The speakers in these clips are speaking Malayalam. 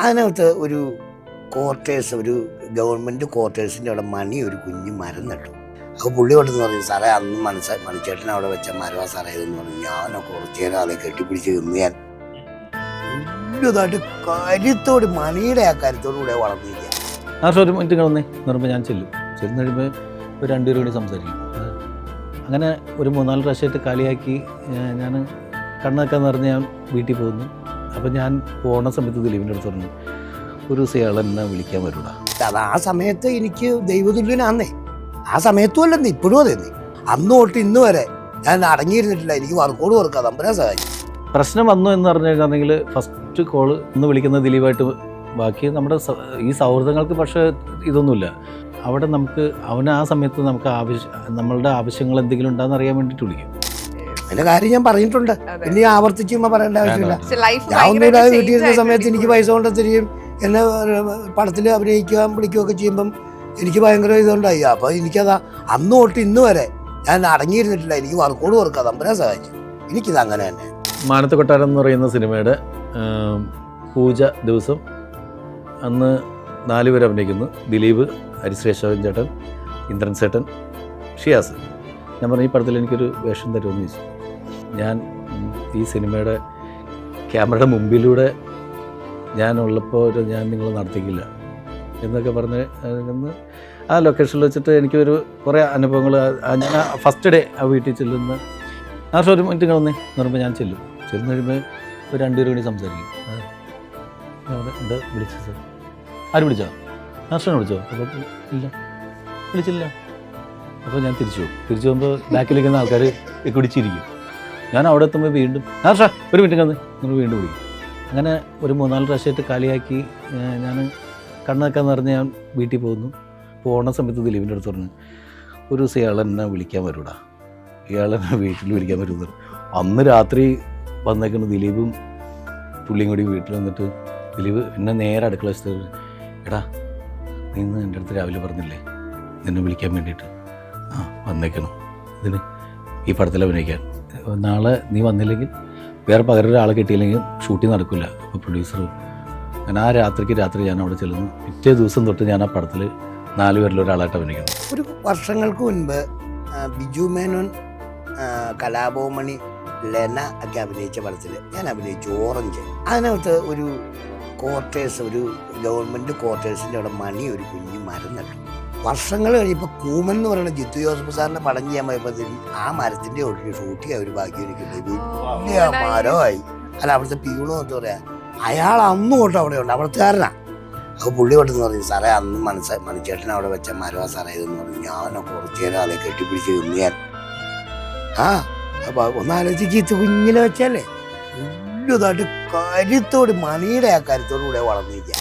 അതിനകത്ത് ഒരു ക്വാർട്ടേഴ്സ്, ഒരു ഗവൺമെൻറ് ക്വാർട്ടേഴ്സിൻ്റെ അവിടെ മണി ഒരു കുഞ്ഞ് മരം നട്ടു. അപ്പോൾ പുള്ളി കൊണ്ടെന്ന് പറഞ്ഞു, സാറേ അന്ന് മണിച്ചേട്ടൻ അവിടെ വെച്ച മരവാ സാറേ ഇതെന്ന് പറഞ്ഞു. ഞാനൊക്കെ കുറച്ച് നേരം അതെ കെട്ടിപ്പിടിച്ച് നിന്ന് ഞാൻ വലുതായിട്ട് കരുത്തോട് മണിയുടെ ആ കരുത്തോടു കൂടെ വളർന്നിരിക്കുക. ഒരു മിനിറ്റ് വന്നേ എന്ന് പറയുമ്പോൾ ഞാൻ ചെല്ലും കഴിയുമ്പോൾ ഒരു 2 പേര് കൂടി സംസാരിക്കും. അങ്ങനെ ഒരു 3-4 പ്രാവശ്യമായിട്ട് കാലിയാക്കി ഞാൻ കണ്ണൊക്കെ നിറഞ്ഞ് ഞാൻ വീട്ടിൽ പോകുന്നു. അപ്പം ഞാൻ പോണ സമയത്ത് ദിലീപിൻ്റെ അടുത്ത് പറഞ്ഞു, ഒരു ദിവസം ഇയാൾ എന്നെ വിളിക്കാൻ വരൂടാ. അത് ആ സമയത്ത് എനിക്ക് ദൈവതുല്യനാന്നേ. ആ സമയത്തും അല്ലെന്ന് ഇപ്പോഴും അതെ. അന്ന് തൊട്ട് ഇന്ന് വരെ ഞാൻ അടങ്ങിയിരുന്നിട്ടില്ല. എനിക്ക് വർക്കോട് കൊടുക്കാം, തമ്പുരാൻ സഹായിച്ചു. പ്രശ്നം വന്നു എന്ന് പറഞ്ഞു കഴിഞ്ഞാൽ ഫസ്റ്റ് കോള് ഒന്ന് വിളിക്കുന്ന ദിലീപായിട്ട്. ബാക്കി നമ്മുടെ ഈ സൗഹൃദങ്ങൾക്ക് പക്ഷേ ഇതൊന്നുമില്ല. അവിടെ നമുക്ക് അവന് ആ സമയത്ത് നമുക്ക് നമ്മളുടെ ആവശ്യങ്ങൾ എന്തെങ്കിലും ഉണ്ടെന്ന് അറിയാൻ വേണ്ടിയിട്ട് വിളിക്കും. അതിന്റെ കാര്യം ഞാൻ പറഞ്ഞിട്ടുണ്ട്, പിന്നെ ആവർത്തിച്ചുമ്പോൾ പറയേണ്ട ആവശ്യമില്ല. ഞാൻ ഒന്നുമില്ലാതെ വീട്ടിൽ ഇരുന്ന സമയത്ത് എനിക്ക് പൈസ കൊണ്ട് തരികയും എന്നെ പടത്തിൽ അഭിനയിക്കാൻ വിളിക്കുകയൊക്കെ ചെയ്യുമ്പം എനിക്ക് ഭയങ്കര ഇതുണ്ടായി. അപ്പോൾ എനിക്കതാ അന്ന് തൊട്ട് ഇന്ന് വരെ ഞാൻ അടങ്ങിയിരുന്നിട്ടില്ല. എനിക്ക് വർക്കോട് കൊടുക്കാം, തമ്പുരാൻ സഹായിച്ചു. എനിക്കിത് അങ്ങനെ തന്നെ. മാനത്തെ കൊട്ടാരം എന്ന് പറയുന്ന സിനിമയുടെ പൂജ ദിവസം അന്ന് 4 പേര് അഭിനയിക്കുന്നു. ദിലീപ്, ഹരിശ്രേഷവൻ ചേട്ടൻ, ഇന്ദ്രൻ ചേട്ടൻ, ഷിയാസ്. ഞാൻ പറഞ്ഞു, ഈ പടത്തിൽ എനിക്കൊരു വേഷം തരുമെന്ന് ചോദിച്ചു. ഞാൻ ഈ സിനിമയുടെ ക്യാമറയുടെ മുമ്പിലൂടെ ഞാനുള്ളപ്പോൾ ഞാൻ നിങ്ങൾ നടത്തിക്കില്ല എന്നൊക്കെ പറഞ്ഞ് ആ ലൊക്കേഷനിൽ വെച്ചിട്ട് എനിക്കൊരു കുറേ അനുഭവങ്ങൾ. ഞാൻ ഫസ്റ്റ് ഡേ ആ വീട്ടിൽ ചെല്ലുന്ന ഒരു മിനിറ്റ് വന്നേ എന്ന് പറയുമ്പോൾ ഞാൻ ചെല്ലും കഴിയുമ്പോൾ ഒരു 2 പേര് കൂടി സംസാരിക്കും. എന്താ വിളിച്ചത് സാർ? ആര് വിളിച്ചോ? നാർഷനെ വിളിച്ചോ? അപ്പോൾ ഇല്ല, വിളിച്ചില്ല. അപ്പോൾ ഞാൻ തിരിച്ചു പോകുമ്പോൾ ബാക്കിലിരിക്കുന്ന ആൾക്കാർ കുടിച്ചിരിക്കും. ഞാൻ അവിടെ എത്തുമ്പോൾ വീണ്ടും നാർഷ ഒരു മിനിറ്റ് കന്ന് നമ്മൾ വീണ്ടും വിളിക്കും. അങ്ങനെ ഒരു 3-4 പ്രാവശ്യമായിട്ട് കാലിയാക്കി ഞാൻ കണ്ണൊക്കെ നിറഞ്ഞ് ഞാൻ വീട്ടിൽ പോകുന്നു. പോണ സമയത്ത് ദിലീപിൻ്റെ അടുത്ത് പറഞ്ഞു, ഒരു ദിവസം ഇയാൾ എന്നെ വിളിക്കാൻ വരൂടാ, ഇയാളെന്നെ വീട്ടിൽ വിളിക്കാൻ വരുന്നത്. അന്ന് രാത്രി വന്നേക്കുന്ന ദിലീപും പുള്ളിയും കൂടി വീട്ടിൽ വന്നിട്ട് ദിലീപ് എന്നെ നേരെ അടുക്കള വെച്ചത്, എടാ നീ ഇന്ന് എൻ്റെ അടുത്ത് രാവിലെ പറഞ്ഞില്ലേ നിന്നെ വിളിക്കാൻ വേണ്ടിയിട്ട്? ആ വന്നേക്കണം, ഇതിന് ഈ പടത്തിൽ അഭിനയിക്കാൻ. നാളെ നീ വന്നില്ലെങ്കിൽ വേറെ പകരം ഒരാളെ കിട്ടിയില്ലെങ്കിൽ ഷൂട്ടിങ് നടക്കില്ല. അപ്പോൾ പ്രൊഡ്യൂസർ ഞാൻ ആ രാത്രി ഞാൻ അവിടെ ചെല്ലുന്നു. പിറ്റേ ദിവസം തൊട്ട് ഞാൻ ആ പടത്തിൽ 4 പേരിൽ ഒരാളായിട്ട് അഭിനയിക്കുന്നു. ഒരു വർഷങ്ങൾക്ക് മുൻപ് ബിജു മേനോൻ, കലാഭവമണി, ലെന ഒക്കെ അഭിനയിച്ച പടത്തിൽ ഞാൻ അഭിനയിച്ചു ഓറഞ്ച്. അതിനകത്ത് ഒരു ക്വാർട്ടേഴ്സ്, ഒരു ഗവൺമെൻറ് ക്വാർട്ടേഴ്സിൻ്റെ അവിടെ മണി ഒരു കുഞ്ഞ് മരം നട്ടു. വർഷങ്ങൾ കഴിഞ്ഞപ്പോൾ കൂമൻ എന്ന് പറയുന്ന ജിത്തു ജോസഫ് സാറിൻ്റെ പടം ചെയ്യാൻ പോയപ്പോഴത്തേക്കും ആ മരത്തിൻ്റെ ഒട്ടിൽ ഷൂട്ട് ചെയ്യാൻ ഒരു ഭാഗ്യം എനിക്കുണ്ട്. വലിയ മരമായി. അല്ല അവിടുത്തെ പീണോ എന്താ പറയാ, അയാൾ അന്നും തൊട്ട് അവിടെ ഉണ്ട്, അവിടുത്തുകാരനാണ്. അപ്പോൾ പുള്ളി കൊണ്ടെന്ന് പറഞ്ഞു, സാറേ അന്ന് മണിച്ചേട്ടൻ അവിടെ വെച്ച മരവാ സാറേ ഇതെന്ന് പറഞ്ഞു. ഞാനൊക്കെ കുറച്ച് നേരം അതെ കെട്ടിപ്പിടിച്ച് നിന്ന് ഞാൻ അപ്പോൾ ഒന്നാലോചിച്ച് ചീത്ത കുഞ്ഞിനെ വെച്ചാലേ വലുതായിട്ട് കരുത്തോട് മണിയുടെ ആ കരുത്തോടു കൂടെ വളർന്നിരിക്കുക.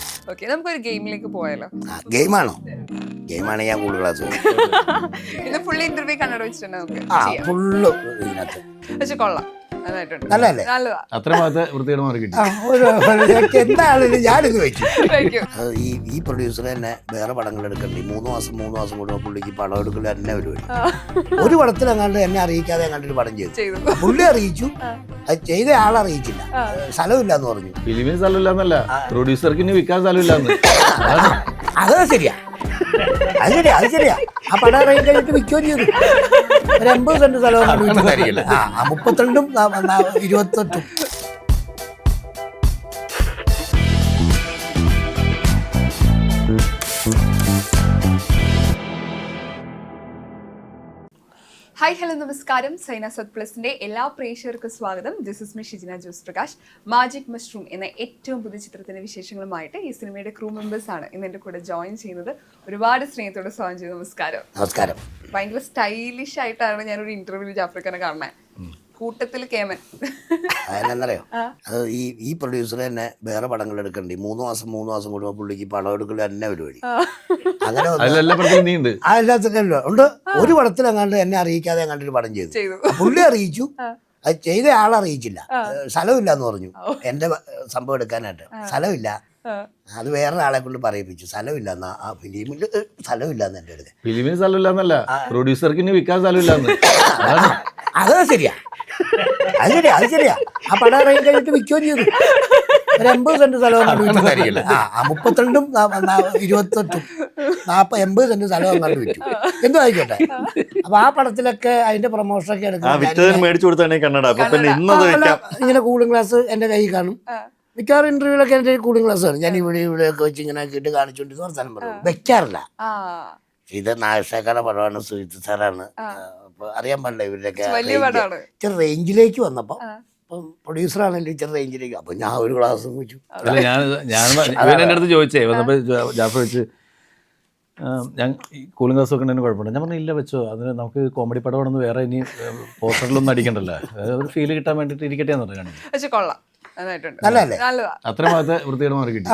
നമുക്കൊരു ഗെയിമിലേക്ക് പോയാലോ? ഗെയിമാണോ? ഗെയിമാണ് ഞാൻ കൂടുതൽ ക്ലാസ് ഫുൾ ഇന്റർവ്യൂ കണ്ണട വെച്ചിട്ടുണ്ട്. ഫുള്ള് ഇതിനകത്ത് പക്ഷെ കൊള്ളാം, നല്ലല്ലേ? എന്താണെങ്കിലും ഞാനിത് വെച്ചു. ഈ പ്രൊഡ്യൂസർ തന്നെ വേറെ പടങ്ങൾ എടുക്കണ്ടേ, 3 മാസം കൂടുമ്പോൾ പുള്ളിക്ക് പടം എടുക്കൽ തന്നെ പരിപാടി. ഒരു പടത്തിൽ അങ്ങാണ്ട് എന്നെ അറിയിക്കാതെ അങ്ങാണ്ട് ഒരു പടം ചെയ്തു. പുള്ളി അറിയിച്ചു, അത് ചെയ്ത ആളെ അറിയിച്ചില്ല, സ്ഥലമില്ല എന്ന് പറഞ്ഞു. ഫിലിമിന് സ്ഥലമില്ലെന്നല്ല, പ്രൊഡ്യൂസർക്ക് വിൽക്കാൻ സ്ഥലമില്ലാന്ന്. അത് ശരിയാ, അത് ശരിയാ. ആ പടം ഇറങ്ങി കഴിഞ്ഞിട്ട് വിൽക്കുകയും ചെയ്തു. ഒരു 80 സെന്റ് സ്ഥലം 32ഉം 28ഉം. ഹായ് ഹലോ നമസ്കാരം. സൈന സത് പ്ലസിന്റെ എല്ലാ പ്രേക്ഷകർക്കും സ്വാഗതം. This is me Shijina Jose Prakash. Magic mushroom എന്ന ഏറ്റവും പുതിയ ചിത്രത്തിന്റെ വിശേഷങ്ങളുമായിട്ട് ഈ സിനിമയുടെ ക്രൂ മെമ്പേഴ്സ് ആണ് ഇന്ന് എൻ്റെ കൂടെ ജോയിൻ ചെയ്യുന്നത്. ഒരുപാട് സ്നേഹത്തോടെ സ്വാഗതം ചെയ്തു. നമസ്കാരം. ഭയങ്കര സ്റ്റൈലിഷ് ആയിട്ടാണ് ഞാനൊരു ഇന്റർവ്യൂ ജാഫ്രിക്കനെ കാണുന്നത്. കൂട്ടത്തിൽ കേമൻ. അതെന്നറിയോ, അത് ഈ പ്രൊഡ്യൂസർ തന്നെ വേറെ പടങ്ങൾ എടുക്കണ്ടേ, 3 മാസം കൂടുമ്പോൾ പുള്ളിക്ക് പടം എടുക്കൽ തന്നെ പരിപാടി. അങ്ങനെ എല്ലാത്തിനും ഉണ്ട്. ഒരു പടത്തിൽ അങ്ങാണ്ട് എന്നെ അറിയിക്കാതെ അങ്ങാണ്ട് ഒരു പടം ചെയ്തു. പുള്ളി അറിയിച്ചു, അത് ചെയ്ത ആളെ അറിയിച്ചില്ല, സ്ഥലമില്ല എന്ന് പറഞ്ഞു. എന്റെ സംഭവം എടുക്കാനായിട്ട് സ്ഥലമില്ല. അത് വേറെ ആളെ കൊണ്ട് പറയിപ്പിച്ചു, സ്ഥലമില്ല. ആ ഫിലിമിൽ സ്ഥലമില്ലാന്ന് എൻ്റെ അടുത്ത്. ഫിലിമിന് സ്ഥലമില്ലാന്നല്ല, പ്രൊഡ്യൂസർക്ക് വിൽക്കാൻ സ്ഥലമില്ലാന്ന്. അത് ശരിയാ. ആ പടം ഇറങ്ങി കഴിഞ്ഞിട്ട് വിൽക്കുകയും ചെയ്തു. ഒരു 80 സെന്റ് സ്ഥലം അങ്ങോട്ട് വിറ്റുന്നതായിരിക്കില്ല. 32ഉം 28ഉം 80 സെന്റ് സ്ഥലം അങ്ങോട്ട് വിറ്റു. എന്തോ ആയിക്കോട്ടെ. അപ്പൊ ആ പടത്തിലൊക്കെ അതിന്റെ പ്രൊമോഷനൊക്കെ എടുക്കുന്നത് മേടിച്ചു കൊടുത്താണെങ്കിൽ കന്നഡ. അപ്പൊ പിന്നെ ഇന്നത് വെക്കാം. ഇങ്ങനെ കൂളിംഗ് ഗ്ലാസ് എന്റെ കയ്യിൽ കാണും. മിക്കവാറും ഇന്റർവ്യൂലൊക്കെ എന്റെ കൂളിംഗ് ഗ്ലാസ് ആണ്. ഞാൻ ഇവിടെയൊക്കെ വെച്ച് ഇങ്ങനെ ആക്കിയിട്ട് കാണിച്ചുകൊണ്ട് വർത്താനം പറയും. വെക്കാറില്ല. ഇത് നാഗശേഖര പടമാണ്, സുജിത് സാറാണ്. അപ്പൊ അറിയാൻ പാടില്ല ഇവരുടെയൊക്കെ ഇച്ചിരി റേഞ്ചിലേക്ക് വന്നപ്പോ പ്രൊഡ്യൂസർ ആണെങ്കിലും ഇച്ചിരി റേഞ്ചിലേക്ക്. അപ്പൊ ഞാൻ ഒരു ഗ്ലാസ് വെച്ചു. അല്ല ഞാൻ എൻ്റെ അടുത്ത് ചോദിച്ചേ വന്നപ്പോൾ ജാഫർ വെച്ച് ഞാൻ കൂളിംഗ് ഗ്ലാസ് വെക്കണതിന് കുഴപ്പമില്ല. ഞാൻ പറഞ്ഞു ഇല്ല വെച്ചോ, അതിന് നമുക്ക് കോമഡി പടമാണെന്ന് വേറെ ഇനി പോസ്റ്ററിലൊന്നും അടിക്കണ്ടല്ലോ, ഒരു ഫീല് കിട്ടാൻ വേണ്ടിയിട്ട് ഇരിക്കട്ടെ എന്ന് പറഞ്ഞു. നല്ലല്ലേ? അത്ര ഭാഗത്തെ വൃത്തിയുടെ മാറി കിട്ടി.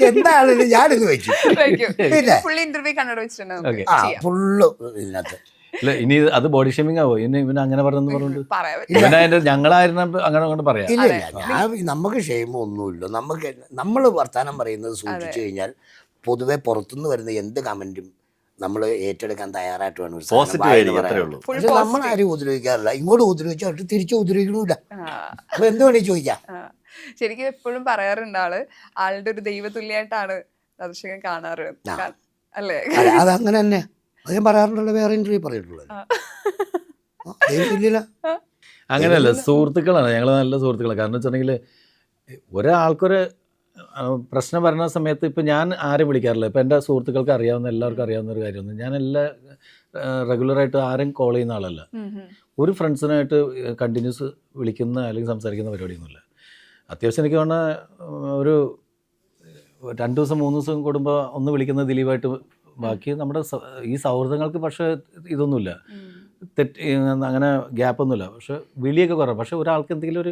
എന്താണെങ്കിലും ഞാനിത് വെച്ചു. ഫുള്ള് ഇതിനകത്ത് ഇല്ല ഇനി അത് ബോഡി ഷേമിംഗ് ആവോ ഇനി ഇവന് അങ്ങനെ പറഞ്ഞെന്ന് പറഞ്ഞിട്ട് ഇവനെ ഞങ്ങളായിരുന്നു അങ്ങനെ കൊണ്ട് പറയാം. ഇല്ല നമുക്ക് ക്ഷേമം ഒന്നുമില്ല. നമ്മൾ വർത്താനം പറയുന്നത് സൂക്ഷിച്ചു കഴിഞ്ഞാൽ പൊതുവെ പുറത്തുനിന്ന് വരുന്ന എന്ത് കമന്റും നമ്മൾ ഏറ്റെടുക്കാൻ തയ്യാറായിട്ട് വേണം. പക്ഷെ നമ്മൾ ആരും ഉപദ്രവിക്കാറില്ല. ഇങ്ങോട്ട് ഉപദ്രവിച്ചാൽ അവർക്ക് തിരിച്ചു ഉപദ്രവിക്കണില്ല. അപ്പൊ എന്ത് വേണേ ചോദിക്കാം. ശരിക്കും എപ്പോഴും പറയാറുണ്ട് ആളുടെ ഒരു ദൈവതുല്യായിട്ടാണ് ദർശകൻ കാണാറ് അല്ലേ? അതങ്ങനെ തന്നെ അത് ഞാൻ പറയാറുണ്ടല്ലോ, വേറെ ഇന്റർവ്യൂ പറഞ്ഞിട്ടുള്ളത്. അങ്ങനെയല്ല, സുഹൃത്തുക്കളാണ് ഞങ്ങൾ, നല്ല സുഹൃത്തുക്കളാണ്. കാരണം വെച്ചിട്ടുണ്ടെങ്കിൽ ഒരാൾക്കൊരു പ്രശ്നം വരുന്ന സമയത്ത് ഇപ്പം ഞാൻ ആരും വിളിക്കാറില്ല. ഇപ്പം എൻ്റെ സുഹൃത്തുക്കൾക്ക് അറിയാവുന്ന എല്ലാവർക്കും അറിയാവുന്ന ഒരു കാര്യമൊന്നും ഞാൻ റെഗുലറായിട്ട് ആരും കോൾ ചെയ്യുന്ന ആളല്ല. ഒരു ഫ്രണ്ട്സിനായിട്ട് കണ്ടിന്യൂസ് വിളിക്കുന്ന അല്ലെങ്കിൽ സംസാരിക്കുന്ന പരിപാടിയൊന്നുമില്ല. അത്യാവശ്യം എനിക്ക് തോന്നുന്ന ഒരു 2 ദിവസം 3 ദിവസം കൂടുമ്പോൾ ഒന്ന് വിളിക്കുന്ന ദിലീപായിട്ട്. ബാക്കി നമ്മുടെ ഈ സൗഹൃദങ്ങൾക്ക് പക്ഷേ ഇതൊന്നുമില്ല, അങ്ങനെ ഗ്യാപ്പൊന്നുമില്ല. പക്ഷെ വിളിയൊക്കെ കുറവ്. പക്ഷെ ഒരാൾക്ക് എന്തെങ്കിലും ഒരു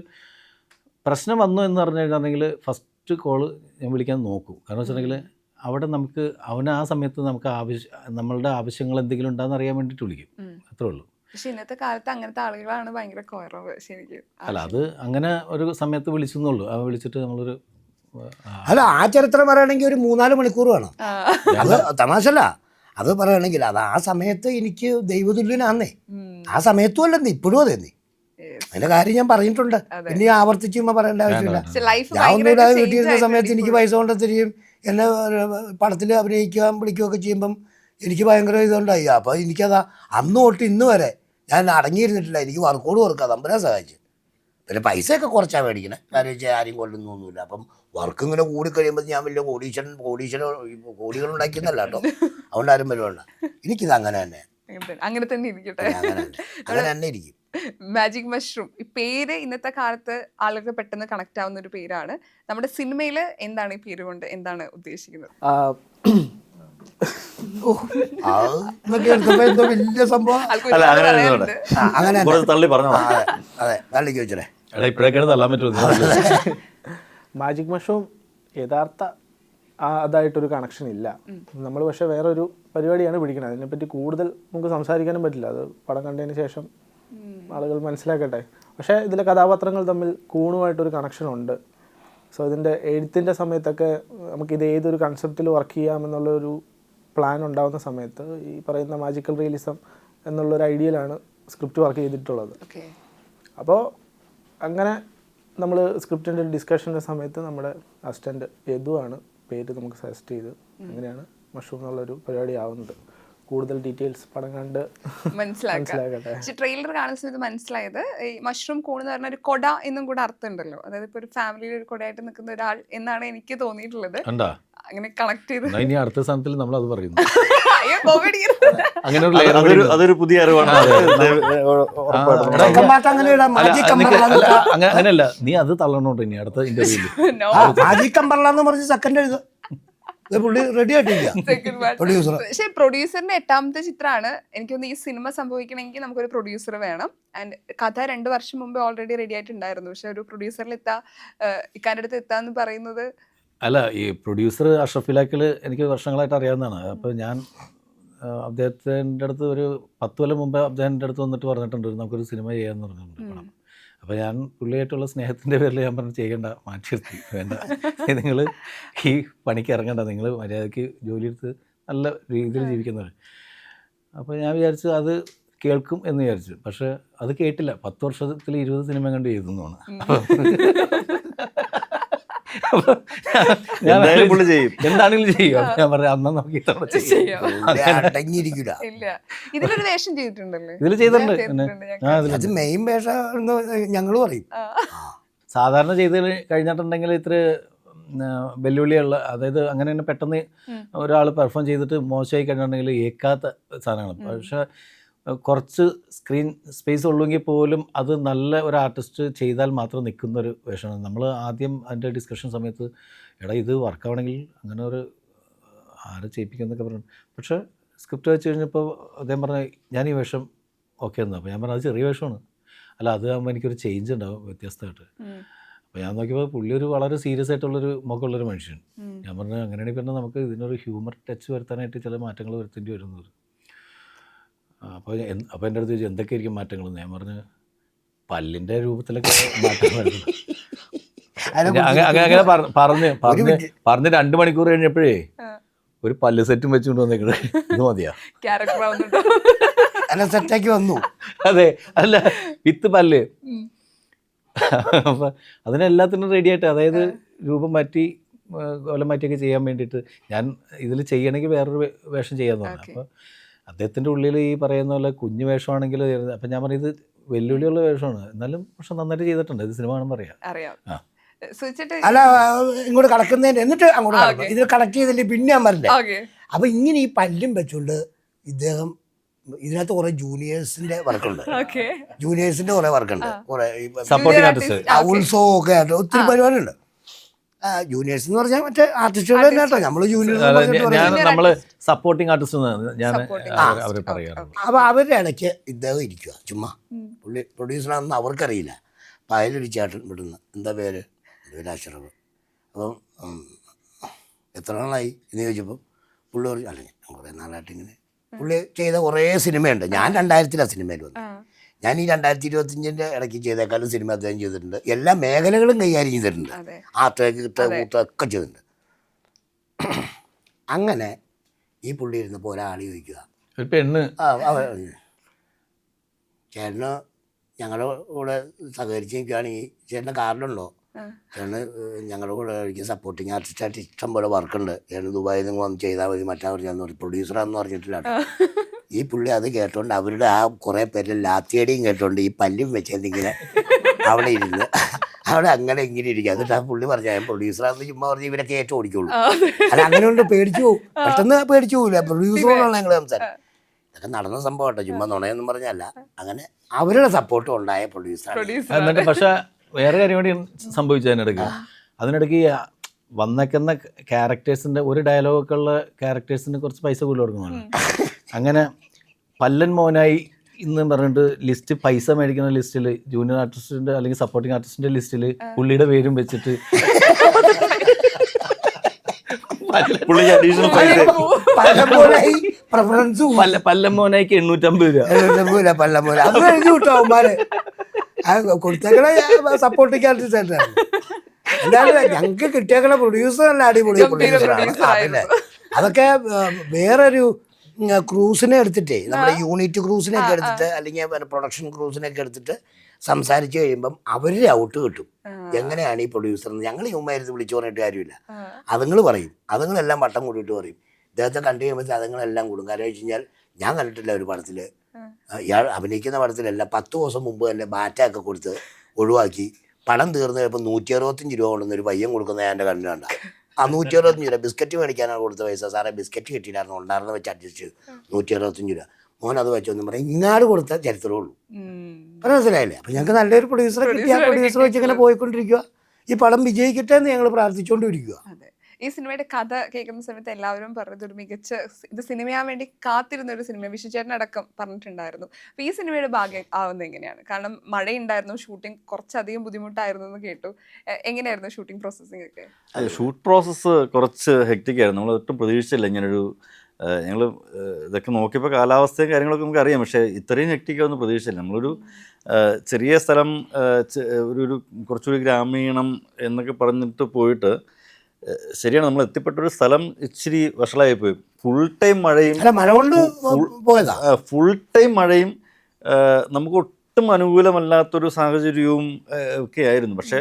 പ്രശ്നം വന്നു എന്ന് പറഞ്ഞു കഴിഞ്ഞിട്ടുണ്ടെങ്കിൽ ഫസ്റ്റ് കോള് ഞാൻ വിളിക്കാൻ നോക്കും. കാരണം വെച്ചിട്ടുണ്ടെങ്കിൽ അവിടെ നമുക്ക് അവന് ആ സമയത്ത് നമുക്ക് നമ്മളുടെ ആവശ്യങ്ങൾ എന്തെങ്കിലും ഉണ്ടാകുന്ന അറിയാൻ വേണ്ടിയിട്ട് വിളിക്കും. അത്രേ ഉള്ളൂ. പക്ഷെ ഇന്നത്തെ കാലത്ത് അങ്ങനത്തെ ആളുകളാണ് ഭയങ്കര കുറവ് ശരിക്കും. അല്ല അത് അങ്ങനെ ഒരു സമയത്ത് വിളിച്ചെന്നുള്ളൂ. ആ വിളിച്ചിട്ട് നമ്മളൊരു അല്ല ആ ചരിത്രം പറയുകയാണെങ്കിൽ ഒരു 3-4 മണിക്കൂർ വേണം. അത് തമാശല്ല. അത് പറയുകയാണെങ്കിൽ അത് ആ സമയത്ത് എനിക്ക് ദൈവതുല്യനാന്നേ. ആ സമയത്തും അല്ലെന്നേ, ഇപ്പോഴും അതെന്നേ. അതിന്റെ കാര്യം ഞാൻ പറഞ്ഞിട്ടുണ്ട്. പിന്നെ ആവർത്തിച്ച് പറയേണ്ട ആവശ്യമില്ല. ഞാൻ ഒന്നുമില്ലാതെ വീട്ടിലിരുന്ന സമയത്ത് എനിക്ക് പൈസ കൊണ്ട് തരികയും എന്നെ പടത്തിൽ അഭിനയിക്കാൻ വിളിക്കുകയൊക്കെ ചെയ്യുമ്പം എനിക്ക് ഭയങ്കര ഇതുണ്ടായി. അപ്പോൾ എനിക്കതാ അന്ന് തൊട്ട് ഇന്ന് വരെ ഞാൻ അടങ്ങിയിരുന്നിട്ടില്ല. എനിക്ക് വർക്കോട് വർക്കാതെ അമ്പരാൻ സഹായിച്ചു. പിന്നെ പൈസയൊക്കെ കുറച്ചാണ് മേടിക്കണേ. കാര്യം വെച്ചാൽ ആരും കൊള്ളുന്നൊന്നുമില്ല. അപ്പം വർക്ക് ഇങ്ങനെ കൂടിക്കഴിയുമ്പോൾ ഞാൻ വലിയ കോടികൾ ഉണ്ടാക്കിയെന്നല്ല കേട്ടോ. അതുകൊണ്ട് ആരും വരുവാണ്. എനിക്കിത് അങ്ങനെ തന്നെ ഇരിക്കട്ടെ, അങ്ങനെ തന്നെ ഇരിക്കും. മാജിക് മഷ്റൂം ഈ പേര് ഇന്നത്തെ കാലത്ത് ആളുകൾ പെട്ടെന്ന് കണക്ട് ആവുന്ന ഒരു പേരാണ്. നമ്മുടെ സിനിമയിൽ എന്താണ് ഈ പേര് കൊണ്ട് എന്താണ് ഉദ്ദേശിക്കുന്നത്? വലിയ സംഭവം മാജിക് മഷ്റൂം യഥാർത്ഥ അതായിട്ടൊരു കണക്ഷൻ ഇല്ല. നമ്മൾ പക്ഷെ വേറൊരു പരിപാടിയാണ് പിടിക്കുന്നത്. അതിനെപ്പറ്റി കൂടുതൽ നമുക്ക് സംസാരിക്കാനും പറ്റില്ല. അത് പടം കണ്ടതിന് ശേഷം ആളുകൾ മനസ്സിലാക്കട്ടെ. പക്ഷേ ഇതിലെ കഥാപാത്രങ്ങൾ തമ്മിൽ കൂണുമായിട്ടൊരു കണക്ഷനുണ്ട്. സോ ഇതിൻ്റെ എഴുത്തിൻ്റെ സമയത്തൊക്കെ നമുക്കിത് ഏതൊരു കൺസെപ്റ്റിൽ വർക്ക് ചെയ്യാമെന്നുള്ളൊരു പ്ലാൻ ഉണ്ടാകുന്ന സമയത്ത് ഈ പറയുന്ന മാജിക്കൽ റിയലിസം എന്നുള്ളൊരു ഐഡിയയിലാണ് സ്ക്രിപ്റ്റ് വർക്ക് ചെയ്തിട്ടുള്ളത്. അപ്പോൾ അങ്ങനെ നമ്മൾ സ്ക്രിപ്റ്റിൻ്റെ ഡിസ്കഷൻ്റെ സമയത്ത് നമ്മുടെ അസിസ്റ്റൻ്റ് യദു ആണ് പേര് നമുക്ക് സജസ്റ്റ് ചെയ്ത് അങ്ങനെയാണ് മഷ്റൂം എന്നുള്ളൊരു പരിപാടി ആവുന്നത്. കൂടുതൽ ഡീറ്റെയിൽസ് പടം കണ്ട് മനസ്സിലാക്കട്ടെ. ട്രെയിലർ കാണുന്ന സമയത്ത് മനസ്സിലായത് ഈ മഷ്റൂം കൂൺ എന്ന് പറഞ്ഞ ഒരു കൊട എന്നും കൂടെ അർത്ഥമുണ്ടല്ലോ. അതായത് ഇപ്പൊ ഒരു ഫാമിലിയിൽ ഒരു കൊടയായിട്ട് നിൽക്കുന്ന ഒരാൾ എന്നാണ് എനിക്ക് തോന്നിയിട്ടുള്ളത്. അങ്ങനെ കണക്ട് ചെയ്ത് ഇനി അടുത്ത സ്ഥാനത്തിൽ നമ്മൾ അത് പറയുന്നു. അതൊരു പുതിയ അറിവാണ്. അങ്ങനെയല്ല, നീ അത് തള്ളണോട്ടോ ഇനി അടുത്ത ഇന്റർവ്യൂല്. പക്ഷെ പ്രൊഡ്യൂസറിന്റെ 8ാമത്തെ ചിത്രമാണ്. എനിക്കൊന്ന് ഈ സിനിമ സംഭവിക്കണമെങ്കിൽ നമുക്കൊരു പ്രൊഡ്യൂസർ വേണം. ആൻഡ് കഥ 2 വർഷം മുമ്പ് ഓൾറെഡി റെഡി ആയിട്ടുണ്ടായിരുന്നു. പക്ഷെ ഒരു പ്രൊഡ്യൂസറിൽ ഇക്കാൻ്റെ അടുത്ത് എത്താന്ന് പറയുന്നത് അല്ല, ഈ പ്രൊഡ്യൂസർ അഷ്റഫ് ഇലാക്കൽ എനിക്ക് വർഷങ്ങളായിട്ട് അറിയാവുന്നതാണ്. അപ്പോൾ ഞാൻ അദ്ദേഹത്തിൻ്റെ അടുത്ത് ഒരു 10 കൊല്ലം മുമ്പ് അദ്ദേഹത്തിൻ്റെ അടുത്ത് വന്നിട്ട് പറഞ്ഞിട്ടുണ്ട് നമുക്കൊരു സിനിമ ചെയ്യാമെന്ന് പറഞ്ഞിട്ടുണ്ട്. അപ്പോൾ ഞാൻ പുള്ളിയായിട്ടുള്ള സ്നേഹത്തിൻ്റെ പേരിൽ ഞാൻ പറഞ്ഞു ചെയ്യേണ്ട, മാറ്റി നിർത്തി, വേണ്ട, നിങ്ങൾ ഈ പണിക്ക് ഇറങ്ങണ്ട, നിങ്ങൾ മര്യാദയ്ക്ക് ജോലിയെടുത്ത് നല്ല രീതിയിൽ ജീവിക്കുന്നവർ. അപ്പോൾ ഞാൻ വിചാരിച്ചു അത് കേൾക്കും എന്ന് വിചാരിച്ചു. പക്ഷേ അത് കേട്ടില്ല. 10 വർഷത്തിൽ 20 സിനിമ കണ്ട് ചെയ്തെന്നാണ്. എന്തായാലും പുള്ളി ചെയ്യും. എന്താണെങ്കിലും ചെയ്യും. അപ്പൊ ഞാൻ പറഞ്ഞു അന്ന് നമുക്ക് ഇത്തവണ ചെയ്യും. ചെയ്യോ? അടങ്ങിയിരിക്കൂല. ഇല്ല, ഇതിലൊരു വേഷം ചെയ്തിട്ടുണ്ടല്ലേ? ഇതിൽ ചെയ്തിട്ടുണ്ട്. ചെയ്തിട്ടുണ്ട് ഞാൻ. ആ, ഇതിലുണ്ട്. അത് മെയിൻ വേഷം എന്ന് ഞങ്ങൾ പറയും. ആ. സാധാരണ ചെയ്ത് കഴിഞ്ഞിട്ടുണ്ടെങ്കിൽ ഇത്ര വെല്ലുവിളിയുള്ള, അതായത് അങ്ങനെ തന്നെ പെട്ടെന്ന് ഒരാൾ പെർഫോം ചെയ്തിട്ട് മോശമായി കഴിഞ്ഞിട്ടുണ്ടെങ്കിൽ ഏക്കാത്ത സാധനമാണ്. പക്ഷെ കുറച്ച് സ്ക്രീൻ സ്പേസ് ഉള്ളെങ്കിൽ പോലും അത് നല്ല ഒരു ആർട്ടിസ്റ്റ് ചെയ്താൽ മാത്രം നിൽക്കുന്നൊരു വേഷമാണ്. നമ്മൾ ആദ്യം അതിൻ്റെ ഡിസ്കഷൻ സമയത്ത് എടാ ഇത് വർക്കാവണമെങ്കിൽ അങ്ങനെ ഒരു ആരെ ചെയ്യിപ്പിക്കുന്നൊക്കെ പറഞ്ഞു. പക്ഷേ സ്ക്രിപ്റ്റ് വെച്ച് കഴിഞ്ഞപ്പോൾ അദ്ദേഹം പറഞ്ഞു ഞാൻ ഈ വേഷം ഓക്കെ എന്നാണ്. അപ്പോൾ ഞാൻ പറഞ്ഞു അത് ചെറിയ വേഷമാണ്, അല്ല അത് ആകുമ്പോൾ എനിക്കൊരു ചേഞ്ച് ഉണ്ടാവും വ്യത്യസ്തമായിട്ട്. അപ്പോൾ ഞാൻ നോക്കിയപ്പോൾ പുള്ളി ഒരു വളരെ സീരിയസ് ആയിട്ടുള്ളൊരു മുഖമുള്ളൊരു മനുഷ്യൻ. ഞാൻ പറഞ്ഞു അങ്ങനെയാണെങ്കിൽ പിന്നെ നമുക്ക് ഇതിനൊരു ഹ്യൂമർ ടച്ച് വരുത്താനായിട്ട് ചില മാറ്റങ്ങൾ വരുത്തേണ്ടി വരുന്നത്. അപ്പോൾ എൻ്റെ അടുത്ത് ചോദിച്ചു എന്തൊക്കെയായിരിക്കും മാറ്റങ്ങളെന്ന്. ഞാൻ പറഞ്ഞു പല്ലിൻ്റെ രൂപത്തിലൊക്കെ മാറ്റം വരുന്നത്. അങ്ങനെ പറഞ്ഞ് 2 മണിക്കൂർ കഴിഞ്ഞപ്പോഴേ ഒരു പല്ല് സെറ്റും വെച്ചുകൊണ്ട് വന്നേക്കണേ ഇത് മതിയാ ക്യാരക്ടർ അല്ല സെറ്റാക്കി വന്നു. അതെ, അല്ല വിത്ത് പല്ല്. അപ്പം അതിനെല്ലാത്തിനും റെഡി ആയിട്ട്, അതായത് രൂപം മാറ്റി കൊല്ലം മാറ്റിയൊക്കെ ചെയ്യാൻ വേണ്ടിയിട്ട് ഞാൻ ഇതിൽ ചെയ്യണമെങ്കിൽ വേറൊരു വേഷം ചെയ്യാമെന്ന് പറഞ്ഞു. അപ്പോൾ അദ്ദേഹത്തിൻ്റെ ഉള്ളിൽ ഈ പറയുന്ന പോലെ കുഞ്ഞു വേഷമാണെങ്കിൽ അപ്പം ഞാൻ പറയുന്നത് വെല്ലുവിളിയുള്ള വേഷമാണ്, എന്നാലും പക്ഷെ നന്നായിട്ട് ചെയ്തിട്ടുണ്ട്. ഇത് സിനിമ ആണെന്ന് പറയാം. അറിയാം. ആ അല്ല ഇങ്ങോട്ട് കടക്കുന്നതിന് എന്നിട്ട് അങ്ങോട്ട് കടക്കും. ഇത് കണക്ട് ചെയ്തില്ലേ പിന്നെ ഞാൻ പറഞ്ഞില്ലേ. അപ്പൊ ഇങ്ങനെ ഈ പല്ലും വെച്ചുകൊണ്ട് ഇദ്ദേഹം ഇതിനകത്ത് കുറെ ജൂനിയേഴ്സിന്റെ വർക്കുണ്ട്, ജൂനിയേഴ്സിന്റെ കുറെ വർക്കുണ്ട്, കുറെ സപ്പോർട്ടിംഗ് ആർട്ടിസ്റ്റ് ഉത്സവം ഒക്കെ ആയിട്ട് ഒത്തിരി പരിപാടിയുണ്ട്. ജൂനിയേഴ്സ് എന്ന് പറഞ്ഞാൽ മറ്റേ ആർട്ടിസ്റ്റുകൾ തന്നെ കേട്ടോ. നമ്മള് നമ്മള് സപ്പോർട്ടിംഗ് ആർട്ടിസ്റ്റ് ഞാൻ അവരെ പറയാറുണ്ട്. അപ്പൊ അവരുടെ ഇടയ്ക്ക് ഇദ്ദേഹം ഇരിക്കുക ചുമ്മാ. പുള്ളി പ്രൊഡ്യൂസറാണെന്ന് അവർക്കറിയില്ല. അപ്പൊ അതിലൊരു ചേട്ടൻ വിടുന്നു, എന്താ പേര് അഷറഫ്. അപ്പം എത്ര നാളായി എന്ന് ചോദിച്ചപ്പോൾ പുള്ളി പറഞ്ഞു അല്ല ഞാൻ കുറേ നാളായിട്ട് ഇങ്ങനെ. പുള്ളി ചെയ്ത കുറേ സിനിമയുണ്ട്. ഞാൻ 2000 സിനിമയിൽ വന്നു. ഞാൻ ഈ 2025 ഇടയ്ക്ക് ചെയ്തേക്കാളും സിനിമ അദ്ദേഹം ചെയ്തിട്ടുണ്ട്. എല്ലാ മേഖലകളും കൈകാര്യം ചെയ്തിട്ടുണ്ട്. ആർട്ട് കൂട്ടൊക്കെ ചെയ്തിട്ടുണ്ട്. അങ്ങനെ ഈ പുള്ളി ഇരുന്നപ്പോൾ ഒരാൾ ചോദിക്കുക, ഒരു പെണ്ണ് ചേട്ടന് ഞങ്ങളുടെ കൂടെ സഹകരിച്ച് നിൽക്കുകയാണെങ്കിൽ ചേട്ടൻ്റെ കാർഡുണ്ടോ, ചേട്ടന് ഞങ്ങളുടെ കൂടെ എനിക്ക് സപ്പോർട്ടിങ് ആർട്ടിസ്റ്റായിട്ട് ഇഷ്ടം പോലെ വർക്കുണ്ട്, ചേട്ടൻ ദുബായിൽ നിന്ന് വന്ന് ചെയ്താൽ മതി, മറ്റാ പറഞ്ഞാൽ പ്രൊഡ്യൂസറാന്ന് പറഞ്ഞിട്ടില്ല. ഈ പുള്ളി അത് കേട്ടോണ്ട് അവരുടെ ആ കുറേ പേരുടെ ലാത്തിയടിയും കേട്ടോണ്ട് ഈ പല്ലും വെച്ചെന്തിങ്ങനെ അവിടെ ഇരുന്ന് അവിടെ അങ്ങനെ ഇങ്ങനെ ഇരിക്കുക. എന്നിട്ട് ആ പുള്ളി പറഞ്ഞ ഞാൻ പ്രൊഡ്യൂസറാന്ന് ചുമ്മാ പറഞ്ഞ് ഇവരൊക്കെ ഏറ്റവും ഓടിക്കുള്ളൂ. അല്ല അങ്ങനെ കൊണ്ട് പേടിച്ചു പോകും, പെട്ടെന്ന് പേടിച്ചു പോകില്ല. പ്രൊഡ്യൂസറോടാണ് ഞങ്ങൾ സംസാരം. ഇതൊക്കെ നടന്ന സംഭവം കേട്ടോ, ചുമ്മാ നുണയൊന്നും പറഞ്ഞല്ല. അങ്ങനെ അവരുടെ സപ്പോർട്ടും ഉണ്ടായ പ്രൊഡ്യൂസർ. എന്നിട്ട് പക്ഷെ വേറെ കാര്യം കൂടി സംഭവിച്ചതിനിടയ്ക്ക്, അതിനിടയ്ക്ക് വന്നേക്കുന്ന ക്യാരക്ടേഴ്സിൻ്റെ ഒരു ഡയലോഗൊക്കെ ഉള്ള ക്യാരക്ടേഴ്സിന് കുറച്ച് പൈസ കൂടുതൽ കൊടുക്കുന്നതാണ്. അങ്ങനെ പല്ലൻ മോനായി ഇന്ന് പറഞ്ഞിട്ട് ലിസ്റ്റ് പൈസ മേടിക്കുന്ന ലിസ്റ്റിൽ ജൂനിയർ ആർട്ടിസ്റ്റിൻ്റെ അല്ലെങ്കിൽ സപ്പോർട്ടിംഗ് ആർട്ടിസ്റ്റിൻ്റെ ലിസ്റ്റിൽ പുള്ളിയുടെ പേരും വെച്ചിട്ട് പല്ലൻ മോനായിക്ക് 850 രൂപ പല്ലമോന അത് എഴുതി വിട്ടോ അവന്മാര്. കൊടുത്തേക്കണ സപ്പോർട്ടിംഗ് ആർട്ടിസ്റ്റ് ആയിട്ടാണ്. എന്തായാലും ഞങ്ങൾക്ക് കിട്ടിയേക്കണ പ്രൊഡ്യൂസർ അല്ല അടിപൊളി പ്രൊഡ്യൂസറാണ്. അതൊക്കെ വേറൊരു ക്രൂസിനെ എടുത്തിട്ടേ, നമ്മുടെ യൂണിറ്റ് ക്രൂസിനെയൊക്കെ എടുത്തിട്ട് അല്ലെങ്കിൽ പ്രൊഡക്ഷൻ ക്രൂസിനെയൊക്കെ എടുത്തിട്ട് സംസാരിച്ച് കഴിയുമ്പം അവരുടെ ഔട്ട് കിട്ടും. എങ്ങനെയാണ് ഈ പ്രൊഡ്യൂസർ എന്ന് ഞങ്ങൾ യുമ്മായിരുന്നു വിളിച്ചു പറഞ്ഞിട്ട് കാര്യമില്ല. അതുങ്ങൾ പറയും, അതുങ്ങളെല്ലാം വട്ടം കൂടിയിട്ട് പറയും. ഇദ്ദേഹത്തെ കണ്ടു കഴിയുമ്പോൾ അതുങ്ങളെല്ലാം കൂടും. കാരണം വെച്ച് കഴിഞ്ഞാൽ ഞാൻ കണ്ടിട്ടില്ല ഒരു പടത്തിൽ, ഇയാൾ അഭിനയിക്കുന്ന പടത്തിലല്ല 10 ദിവസം മുമ്പ് തന്നെ ബാറ്റൊക്കെ കൊടുത്ത് ഒഴിവാക്കി പണം തീർന്നു കഴിയുമ്പോൾ 165 രൂപ കൊണ്ടുവന്നൊരു പയ്യൻ കൊടുക്കുന്ന ഞാൻ എൻ്റെ കണ്ടിട്ടുണ്ട്. ആ 165 രൂപ ബിസ്ക്കറ്റ് മേടിക്കാനാണ് കൊടുത്ത പൈസ. സാറേ ബിസ്ക്കറ്റ് കിട്ടിയില്ലായിരുന്നു, ഉണ്ടായിരുന്ന വെച്ച് അഡ്ജസ്റ്റ് ചെയ്തു 165 രൂപ. മോൻ അത് വെച്ചൊന്നും പറയാം ഇങ്ങാട് കൊടുത്ത ചരിത്രമേ ഉള്ളൂ. മനസ്സിലായില്ലേ? അപ്പം ഞങ്ങൾക്ക് നല്ലൊരു പ്രൊഡ്യൂസറെ കിട്ടി. ആ പ്രൊഡ്യൂസർ വെച്ച് ഇങ്ങനെ പോയിക്കൊണ്ടിരിക്കുക. ഈ പടം വിജയിക്കട്ടെ എന്ന് ഞങ്ങൾ പ്രാർത്ഥിച്ചുകൊണ്ടിരിക്കുക. ഈ സിനിമയുടെ കഥ കേൾക്കുന്ന സമയത്ത് എല്ലാവരും പറഞ്ഞത് ഒരു മികച്ച, ഇത് സിനിമയാൻ വേണ്ടി കാത്തിരുന്ന ഒരു സിനിമ, വിഷുചേട്ടൻ അടക്കം പറഞ്ഞിട്ടുണ്ടായിരുന്നു. അപ്പോൾ ഈ സിനിമയുടെ ഭാഗ്യം ആവുന്നത് എങ്ങനെയാണ്? കാരണം മഴയുണ്ടായിരുന്നു, ഷൂട്ടിംഗ് കുറച്ചധികം ബുദ്ധിമുട്ടായിരുന്നു എന്ന് കേട്ടു. എങ്ങനെയായിരുന്നു ഷൂട്ടിംഗ് പ്രോസസ്സിംഗ് ഒക്കെ? ഷൂട്ട് പ്രോസസ്സ് കുറച്ച് ഹെക്റ്റിക് ആയിരുന്നു. നമ്മൾ ഒട്ടും പ്രതീക്ഷിച്ചില്ല ഇങ്ങനൊരു, ഞങ്ങൾ ഇതൊക്കെ നോക്കിയപ്പോൾ കാലാവസ്ഥയും കാര്യങ്ങളൊക്കെ നമുക്ക് അറിയാം, പക്ഷേ ഇത്രയും ഹെക്റ്റിക്കാവൊന്നും പ്രതീക്ഷിച്ചില്ല. നമ്മളൊരു ചെറിയ സ്ഥലം, ഒരു കുറച്ചുകൂടി ഗ്രാമീണം എന്നൊക്കെ പറഞ്ഞിട്ട് പോയിട്ട്, ശരിയാണ് നമ്മൾ എത്തിപ്പെട്ടൊരു സ്ഥലം ഇച്ചിരി വഷളായി പോയി. ഫുൾ ടൈം മഴയും നമുക്ക് ഒട്ടും അനുകൂലമല്ലാത്തൊരു സാഹചര്യവും ഒക്കെ ആയിരുന്നു. പക്ഷേ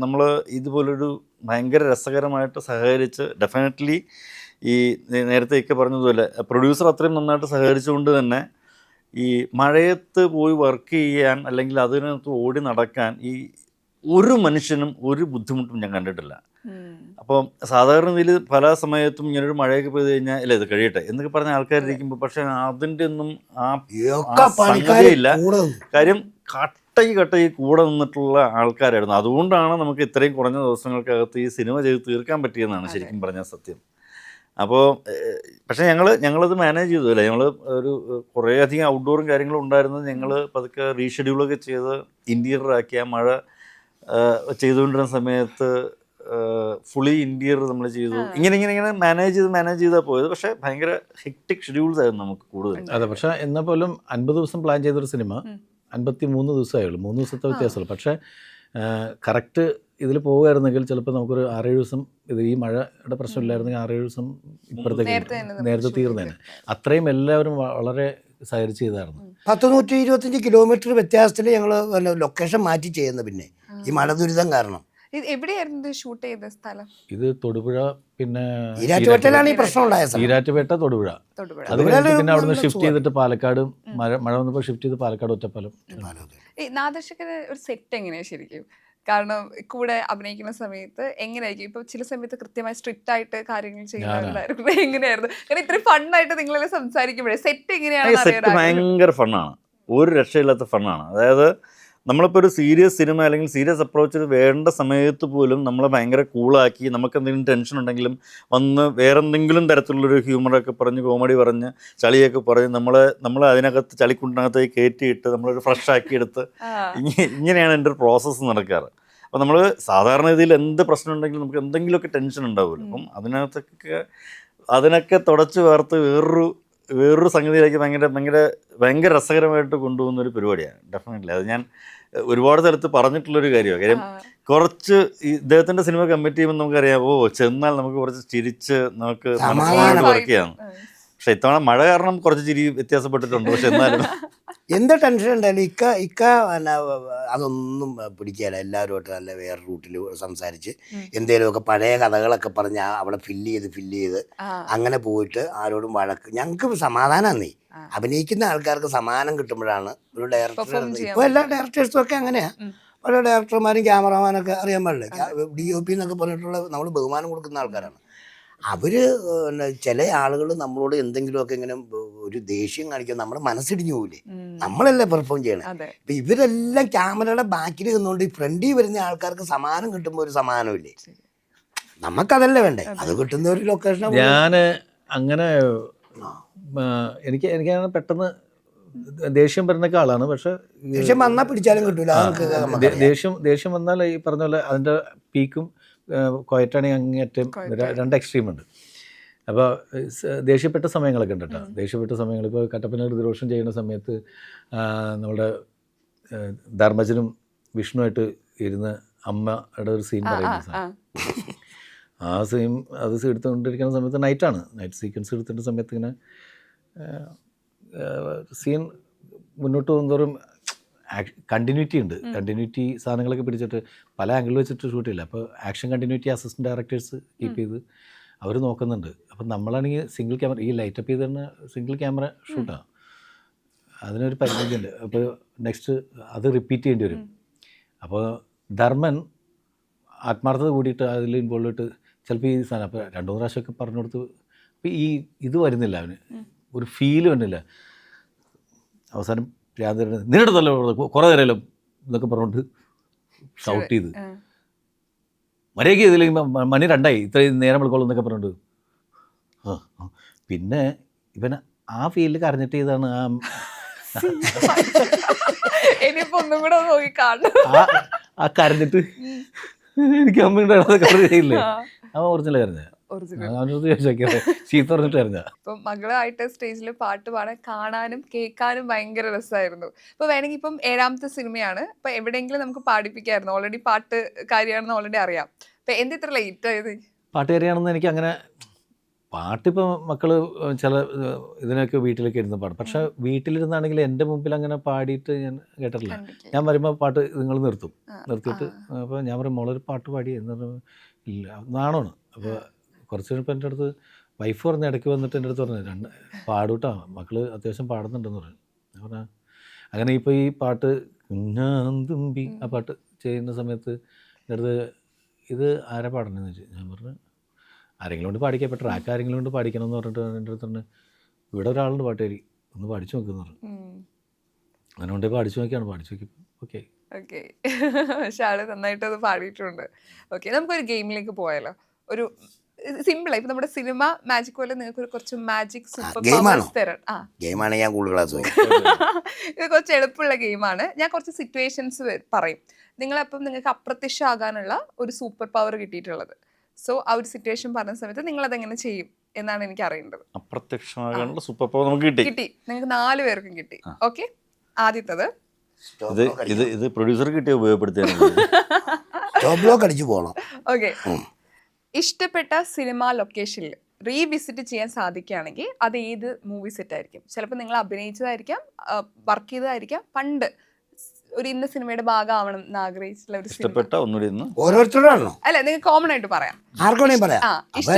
നമ്മൾ ഇതുപോലൊരു ഭയങ്കര രസകരമായിട്ട് സഹകരിച്ച് ഡെഫിനറ്റ്ലി ഈ നേരത്തെ ഒക്കെ പറഞ്ഞതുപോലെ പ്രൊഡ്യൂസർ അത്രയും നന്നായിട്ട് സഹകരിച്ചുകൊണ്ട് തന്നെ ഈ മഴയത്ത് പോയി വർക്ക് ചെയ്യാൻ അല്ലെങ്കിൽ അതിനകത്ത് ഓടി നടക്കാൻ ഈ ഒരു മനുഷ്യനും ഒരു ബുദ്ധിമുട്ടും ഞാൻ കണ്ടിട്ടില്ല. അപ്പോൾ സാധാരണ ഇതിൽ പല സമയത്തും ഇങ്ങനൊരു മഴയൊക്കെ പെയ്ത് കഴിഞ്ഞാൽ അല്ലേ ഇത് കഴിയട്ടെ എന്നൊക്കെ പറഞ്ഞ ആൾക്കാരിരിക്കുമ്പോൾ പക്ഷെ അതിൻ്റെ ഒന്നും ആ സംഗതിയില്ല. കാര്യം കട്ടയ്ക്ക് കൂടെ നിന്നിട്ടുള്ള ആൾക്കാരായിരുന്നു. അതുകൊണ്ടാണ് നമുക്ക് ഇത്രയും കുറഞ്ഞ ദിവസങ്ങൾക്കകത്ത് ഈ സിനിമ ചെയ്ത് തീർക്കാൻ പറ്റിയെന്നാണ് ശരിക്കും പറഞ്ഞാൽ സത്യം. അപ്പോൾ പക്ഷേ ഞങ്ങളത് മാനേജ് ചെയ്തു അല്ലേ. ഞങ്ങൾ ഒരു കുറേയധികം ഔട്ട്ഡോറും കാര്യങ്ങളും ഉണ്ടായിരുന്നത് ഞങ്ങൾ പതുക്കെ റീഷെഡ്യൂളൊക്കെ ചെയ്ത് ഇൻറ്റീരിയറാക്കി ആ മഴ ചെയ്തുകൊണ്ടിരുന്ന സമയത്ത് ഫുള്ളി ഇൻറ്റീരിയർ നമ്മൾ ചെയ്തു. ഇങ്ങനെ മാനേജ് ചെയ്താൽ പോയത്. പക്ഷേ ഭയങ്കര ഹെക്ടിക് ഷെഡ്യൂൾസ് ആയിരുന്നു നമുക്ക് കൂടുതൽ. അതെ, പക്ഷേ എന്നാൽ പോലും 50 ദിവസം പ്ലാൻ ചെയ്തൊരു സിനിമ 53 ദിവസമായുള്ളൂ, 3 ദിവസത്തെ വ്യത്യാസമുള്ളൂ. പക്ഷേ കറക്റ്റ് ഇതിൽ പോവുകയായിരുന്നെങ്കിൽ ചിലപ്പോൾ നമുക്കൊരു 6-7 ദിവസം ഇത് ഈ മഴയുടെ പ്രശ്നമില്ലായിരുന്നെങ്കിൽ 6-7 ദിവസം ഇപ്പുറത്തേക്ക് നേരത്തെ തീർന്നേനെ. അത്രയും എല്ലാവരും വളരെ സഹകരിച്ച് ചെയ്തായിരുന്നു. 125 കിലോമീറ്റർ വ്യത്യാസത്തിൽ ഞങ്ങൾ ലൊക്കേഷൻ മാറ്റി ചെയ്യുന്നത്. പിന്നെ ഈ മഴ ദുരിതം കാരണം എവിടെയായിരുന്നു ഷൂട്ട് ചെയ്ത സ്ഥലം? ഇത് തൊടുപുഴ, പിന്നെ ഈരാറ്റുപേട്ടയിലാണ് ഈ പ്രശ്നം ഉണ്ടായത്. ഈരാറ്റുപേട്ട, തൊടുപുഴ. അത് കഴിഞ്ഞിട്ട് പിന്നെ അവിടുന്ന് ഷിഫ്റ്റ് ചെയ്തിട്ട് പാലക്കാട്, മഴ വന്നപ്പോൾ ഷിഫ്റ്റ് ചെയ്ത് പാലക്കാട്, ഒറ്റപ്പാലം. ഈ നാദർശകന് ഒരു സെറ്റ് എങ്ങനെയാ ശരിക്കും? കാരണം കൂടെ അഭിനയിക്കുന്ന സമയത്ത് എങ്ങനെയായിരിക്കും? ഇപ്പൊ ചില സമയത്ത് കൃത്യമായി സ്ട്രിക്റ്റ് ആയിട്ട് കാര്യങ്ങൾ ചെയ്യുന്നവരുണ്ടായിരുന്നു. എങ്ങനെയായിരുന്നു? കാരണം ഇത്രയും ഫണ്ണായിട്ട് നിങ്ങളെല്ലാം സംസാരിക്കുമ്പോഴേ സെറ്റ് എങ്ങനെയാണ്? സെറ്റ് ഭയങ്കര ഫണ്ണാണ്, ഒരു രക്ഷയില്ലാത്ത ഫണ്ണാണ്. അതായത് നമ്മളിപ്പോൾ ഒരു സീരിയസ് സിനിമ അല്ലെങ്കിൽ സീരിയസ് അപ്രോച്ച് വേണ്ട സമയത്ത് പോലും നമ്മളെ ഭയങ്കര കൂളാക്കി, നമുക്ക് എന്തെങ്കിലും ടെൻഷൻ ഉണ്ടെങ്കിലും വന്ന് വേറെ എന്തെങ്കിലും തരത്തിലുള്ളൊരു ഹ്യൂമറൊക്കെ പറഞ്ഞ്, കോമഡി പറഞ്ഞ്, ചളിയൊക്കെ പറഞ്ഞ് നമ്മളെ അതിനകത്ത് ചളിക്കുണ്ടിനകത്തേക്ക് കയറ്റിയിട്ട് നമ്മളൊരു ഫ്രഷ് ആക്കി എടുത്ത് ഇങ്ങനെയാണ് എൻ്റെ ഒരു പ്രോസസ്സ് നടക്കാറ്. അപ്പോൾ നമ്മൾ സാധാരണ രീതിയിൽ എന്ത് പ്രശ്നം ഉണ്ടെങ്കിലും നമുക്ക് എന്തെങ്കിലുമൊക്കെ ടെൻഷൻ ഉണ്ടാവുമല്ലോ. അപ്പം അതിനൊക്കെ തുടച്ച് വേർത്ത് വേറൊരു സംഗതിയിലേക്ക് ഭയങ്കര രസകരമായിട്ട് കൊണ്ടുപോകുന്ന ഒരു പരിപാടിയാണ് ഡെഫിനറ്റ്ലി. അത് ഞാൻ ഒരുപാട് സ്ഥലത്ത് പറഞ്ഞിട്ടുള്ളൊരു കാര്യമാണ്. കാര്യം കുറച്ച് ഇദ്ദേഹത്തിൻ്റെ സിനിമ കമ്മിറ്റ് ചെയ്യുമ്പോൾ നമുക്കറിയാം, ചെന്നാൽ നമുക്ക് കുറച്ച് ചിരിച്ച് നമുക്ക് മനസ്സിലായിട്ട് വർക്ക് ചെയ്യാം. പക്ഷെ ഇത്തവണ മഴ കാരണം കുറച്ച് ചിരി വ്യത്യാസപ്പെട്ടിട്ടുണ്ട്. പക്ഷെ എന്നാലും എന്ത് ടെൻഷൻ ഉണ്ടായാലും ഇക്ക അതൊന്നും പിടിക്കുകയില്ല. എല്ലാവരുമായിട്ട് നല്ല വേറെ റൂട്ടിൽ സംസാരിച്ച് എന്തെങ്കിലുമൊക്കെ പഴയ കഥകളൊക്കെ പറഞ്ഞ് അവിടെ ഫില്ല് ചെയ്ത് അങ്ങനെ പോയിട്ട് ആരോടും വഴക്ക്. ഞങ്ങൾക്ക് സമാധാനമാണ്. അഭിനയിക്കുന്ന ആൾക്കാർക്ക് സമാധാനം കിട്ടുമ്പോഴാണ് ഒരു ഡയറക്ടർ. ഇപ്പോൾ എല്ലാ ഡയറക്ടേഴ്സും ഒക്കെ അങ്ങനെയാണ്. പല ഡയറക്ടർമാരും ക്യാമറമാനൊക്കെ അറിയാൻ പാടില്ല. DOP എന്നൊക്കെ പറഞ്ഞിട്ടുള്ള നമ്മൾ ബഹുമാനം കൊടുക്കുന്ന ആൾക്കാരാണ് അവർ. ചില ആളുകൾ നമ്മളോട് എന്തെങ്കിലുമൊക്കെ ഇങ്ങനെ ഒരു ദേഷ്യം കാണിക്കും, നമ്മുടെ മനസ്സിടിഞ്ഞു പോകില്ലേ. നമ്മളല്ലേ പെർഫോം ചെയ്യണേ. ഇപ്പം ഇവരെല്ലാം ക്യാമറയുടെ ബാക്കിൽ നിന്നുകൊണ്ട് ഈ ഫ്രണ്ടിൽ വരുന്ന ആൾക്കാർക്ക് സമാധാനം കിട്ടുമ്പോൾ ഒരു സമാധാനമില്ലേ. നമുക്കതല്ലേ വേണ്ടേ, അത് കിട്ടുന്ന ഒരു ലൊക്കേഷൻ. ഞാൻ അങ്ങനെ എനിക്കങ്ങനെ പെട്ടെന്ന് ദേഷ്യം വരുന്നൊക്കെ ആളാണ്. പക്ഷെ ദേഷ്യം വന്നാൽ പിടിച്ചാലും കിട്ടൂല. ദേഷ്യം വന്നാൽ ഈ പറഞ്ഞ പോലെ അതിൻ്റെ പീക്കും ക്വയറ്റാണെങ്കിൽ അങ്ങേറ്റം 2 എക്സ്ട്രീമുണ്ട്. അപ്പോൾ ദേഷ്യപ്പെട്ട സമയങ്ങളൊക്കെ ഉണ്ട് കേട്ടോ. ദേഷ്യപ്പെട്ട സമയങ്ങൾ ഇപ്പോൾ കട്ടപ്പനയിൽ ഋതുരോഷൻ ചെയ്യുന്ന സമയത്ത് നമ്മുടെ ധർമ്മജനും വിഷ്ണുവായിട്ട് ഇരുന്ന് അമ്മയുടെ ഒരു സീൻ പറയുന്ന ആ സീൻ എടുത്തുകൊണ്ടിരിക്കുന്ന സമയത്ത് നൈറ്റ് സീക്വൻസ് എടുത്തിട്ട് സമയത്ത് ഇങ്ങനെ സീൻ മുന്നോട്ട് പോകുന്നതോറും കണ്ടിന്യൂറ്റി ഉണ്ട്. കണ്ടിന്യൂറ്റി സാധനങ്ങളൊക്കെ പിടിച്ചിട്ട് പല ആംഗിളിൽ വെച്ചിട്ട് ഷൂട്ട് ചെയ്യില്ല. അപ്പോൾ action continuity assistant directors keep ചെയ്ത് അവർ നോക്കുന്നുണ്ട്. അപ്പം നമ്മളാണെങ്കിൽ സിംഗിൾ ക്യാമറ, ഈ ലൈറ്റപ്പ് ചെയ്ത് തന്നെ സിംഗിൾ ക്യാമറ ഷൂട്ടാണ്. അതിനൊരു പരിമിതിയുണ്ട്. അപ്പോൾ നെക്സ്റ്റ് അത് റിപ്പീറ്റ് ചെയ്യേണ്ടി വരും. അപ്പോൾ ധർമ്മൻ ആത്മാർത്ഥത കൂടിയിട്ട് അതിൽ ഇൻവോൾവ് ആയിട്ട് ചിലപ്പോൾ ഈ സാധനം അപ്പോൾ 2-3 പ്രാവശ്യമൊക്കെ പറഞ്ഞു കൊടുത്ത് അപ്പോൾ ഇത് വരുന്നില്ല, അവന് ഒരു ഫീല് വരുന്നില്ല. അവസാനം നിന്നിട്ട് നല്ല കുറേ നേരമല്ലോ എന്നൊക്കെ പറഞ്ഞുകൊണ്ട് ഷൗട്ട് ചെയ്ത് മര്യാദയ്ക്ക് ഇതില്ലെങ്കിൽ മണി 2 ഇത്രയും നേരം വിളിക്കോളൂ എന്നൊക്കെ പറഞ്ഞുകൊണ്ട് പിന്നെ ഇവൻ ആ ഫീൽഡിൽ കരഞ്ഞിട്ട് ചെയ്താണ് ആ കരഞ്ഞിട്ട് എനിക്ക് അമ്മയുടെ കറിയില്ലേ അവൻ ഒറിജിനൽ കരഞ്ഞ ചീത്ത പറഞ്ഞിട്ട് കരഞ്ഞ. ഇപ്പം മകളായിട്ട് സ്റ്റേജിൽ പാട്ട് പാടാൻ കാണാനും കേൾക്കാനും ഭയങ്കര രസമായിരുന്നു. ഇപ്പൊ വേണമെങ്കിൽ ഇപ്പം 7ാമത്തെ സിനിമയാണ്, ഇപ്പൊ എവിടെയെങ്കിലും നമുക്ക് പാടിപ്പിക്കായിരുന്നു. ഓൾറെഡി പാട്ട് കാര്യമാണെന്ന് ഓൾറെഡി അറിയാം. അപ്പൊ എന്ത് ഇത്ര ലേറ്റ് ആയത്? പാട്ടുകാരിയാണെന്ന് എനിക്ക് അങ്ങനെ പാട്ടിപ്പോൾ മക്കൾ ചില ഇതിനൊക്കെ വീട്ടിലൊക്കെ ഇരുന്ന് പാടും. പക്ഷേ വീട്ടിലിരുന്നാണെങ്കിൽ എൻ്റെ മുമ്പിൽ അങ്ങനെ പാടിയിട്ട് ഞാൻ കേട്ടിട്ടില്ല. ഞാൻ വരുമ്പോൾ പാട്ട് നിങ്ങൾ നിർത്തിയിട്ട് അപ്പോൾ ഞാൻ പറയും മോളൊരു പാട്ട് പാടി എന്ന് പറഞ്ഞു. ഇല്ല നാണമാണ്. അപ്പോൾ കുറച്ച് കഴിഞ്ഞപ്പോൾ എൻ്റെ അടുത്ത് വൈഫ് പറഞ്ഞ ഇടയ്ക്ക് വന്നിട്ട് എൻ്റെ അടുത്ത് പറഞ്ഞു പാടൂട്ടോ മക്കൾ അത്യാവശ്യം പാടുന്നുണ്ടെന്ന് പറഞ്ഞു. ഞാൻ പറഞ്ഞാൽ അങ്ങനെ ഇപ്പോൾ ഈ പാട്ട് കുഞ്ഞാന്തുമ്പി ആ പാട്ട് ചെയ്യുന്ന സമയത്ത് എൻ്റെ അടുത്ത് ഇത് ആരാ പാടണമെന്ന് ചോദിച്ചു. ഞാൻ പറഞ്ഞു ആരെങ്കിലും കൊണ്ട് പാടിക്കാൻ ഇപ്പോൾ ട്രാക്ക് ആരെങ്കിലും കൊണ്ട് പാടിക്കണം എന്ന് പറഞ്ഞിട്ട് എൻ്റെ അടുത്ത് പറഞ്ഞു ഇവിടെ ഒരാളുണ്ട് പാട്ടുകാരി ഒന്ന് പഠിച്ചു നോക്കുന്നു പറഞ്ഞു. അങ്ങനെ കൊണ്ട് പഠിച്ചു നോക്കിയാണ് പാടിച്ചു നോക്കി ഓക്കെ. പക്ഷെ ആള് നന്നായിട്ട് അത് പാടിയിട്ടുണ്ട്. ഓക്കെ, നമുക്കൊരു ഗെയിമിലേക്ക് പോയാലോ. ഒരു സിമ്പിൾ ഇപ്പൊ നമ്മുടെ സിനിമ മാജിക് പോലെ നിങ്ങൾക്ക് കുറച്ച് മാജിക് സൂപ്പർ പവേഴ്സ് തരാം. ഗെയിമാണ് ഞാൻ കൂടുതൽ ക്ലാസ് ഇത് കുറച്ച് എളുപ്പമുള്ള ഗെയിമാണ്. ഞാൻ കുറച്ച് സിറ്റുവേഷൻസ് പറയും. നിങ്ങളപ്പം നിങ്ങൾക്ക് അപ്രത്യക്ഷമാകാനുള്ള ഒരു സൂപ്പർ പവർ കിട്ടിയിട്ടുള്ളത്. സോ ആ ഒരു സിറ്റുവേഷൻ പറഞ്ഞ സമയത്ത് നിങ്ങൾ അതെങ്ങനെ ചെയ്യും എന്നാണ് എനിക്ക് അറിയേണ്ടത്. അപ്രത്യക്ഷമാകാനുള്ള സൂപ്പർ പവർ നമുക്ക് കിട്ടി, നിങ്ങൾക്ക് 4 പേർക്കും കിട്ടി. ഓക്കെ, ആദ്യത്തത് ഇത് പ്രൊഡ്യൂസർ കിട്ടിയ ഉപയോഗപ്പെടുത്തിയാണ്. അടിച്ചു പോകണം. ഓക്കെ, ഇഷ്ടപ്പെട്ട സിനിമ ലൊക്കേഷനിൽ റീവിസിറ്റ് ചെയ്യാൻ സാധിക്കുകയാണെങ്കിൽ അത് ഏത് മൂവി സെറ്റ് ആയിരിക്കും? ചിലപ്പോൾ നിങ്ങൾ അഭിനയിച്ചതായിരിക്കാം, വർക്ക് ചെയ്തതായിരിക്കാം, പണ്ട് ഒരു ഇന്ന സിനിമയുടെ ഭാഗമാവണം എന്ന് ആഗ്രഹിച്ചിട്ടുള്ള ഒരു ഇഷ്ടപ്പെട്ട ഓരോരുത്തരാണോ? അല്ല, നിങ്ങൾക്ക് കോമൺ ആയിട്ട് പറയാം. ആർക്കും പറയാം.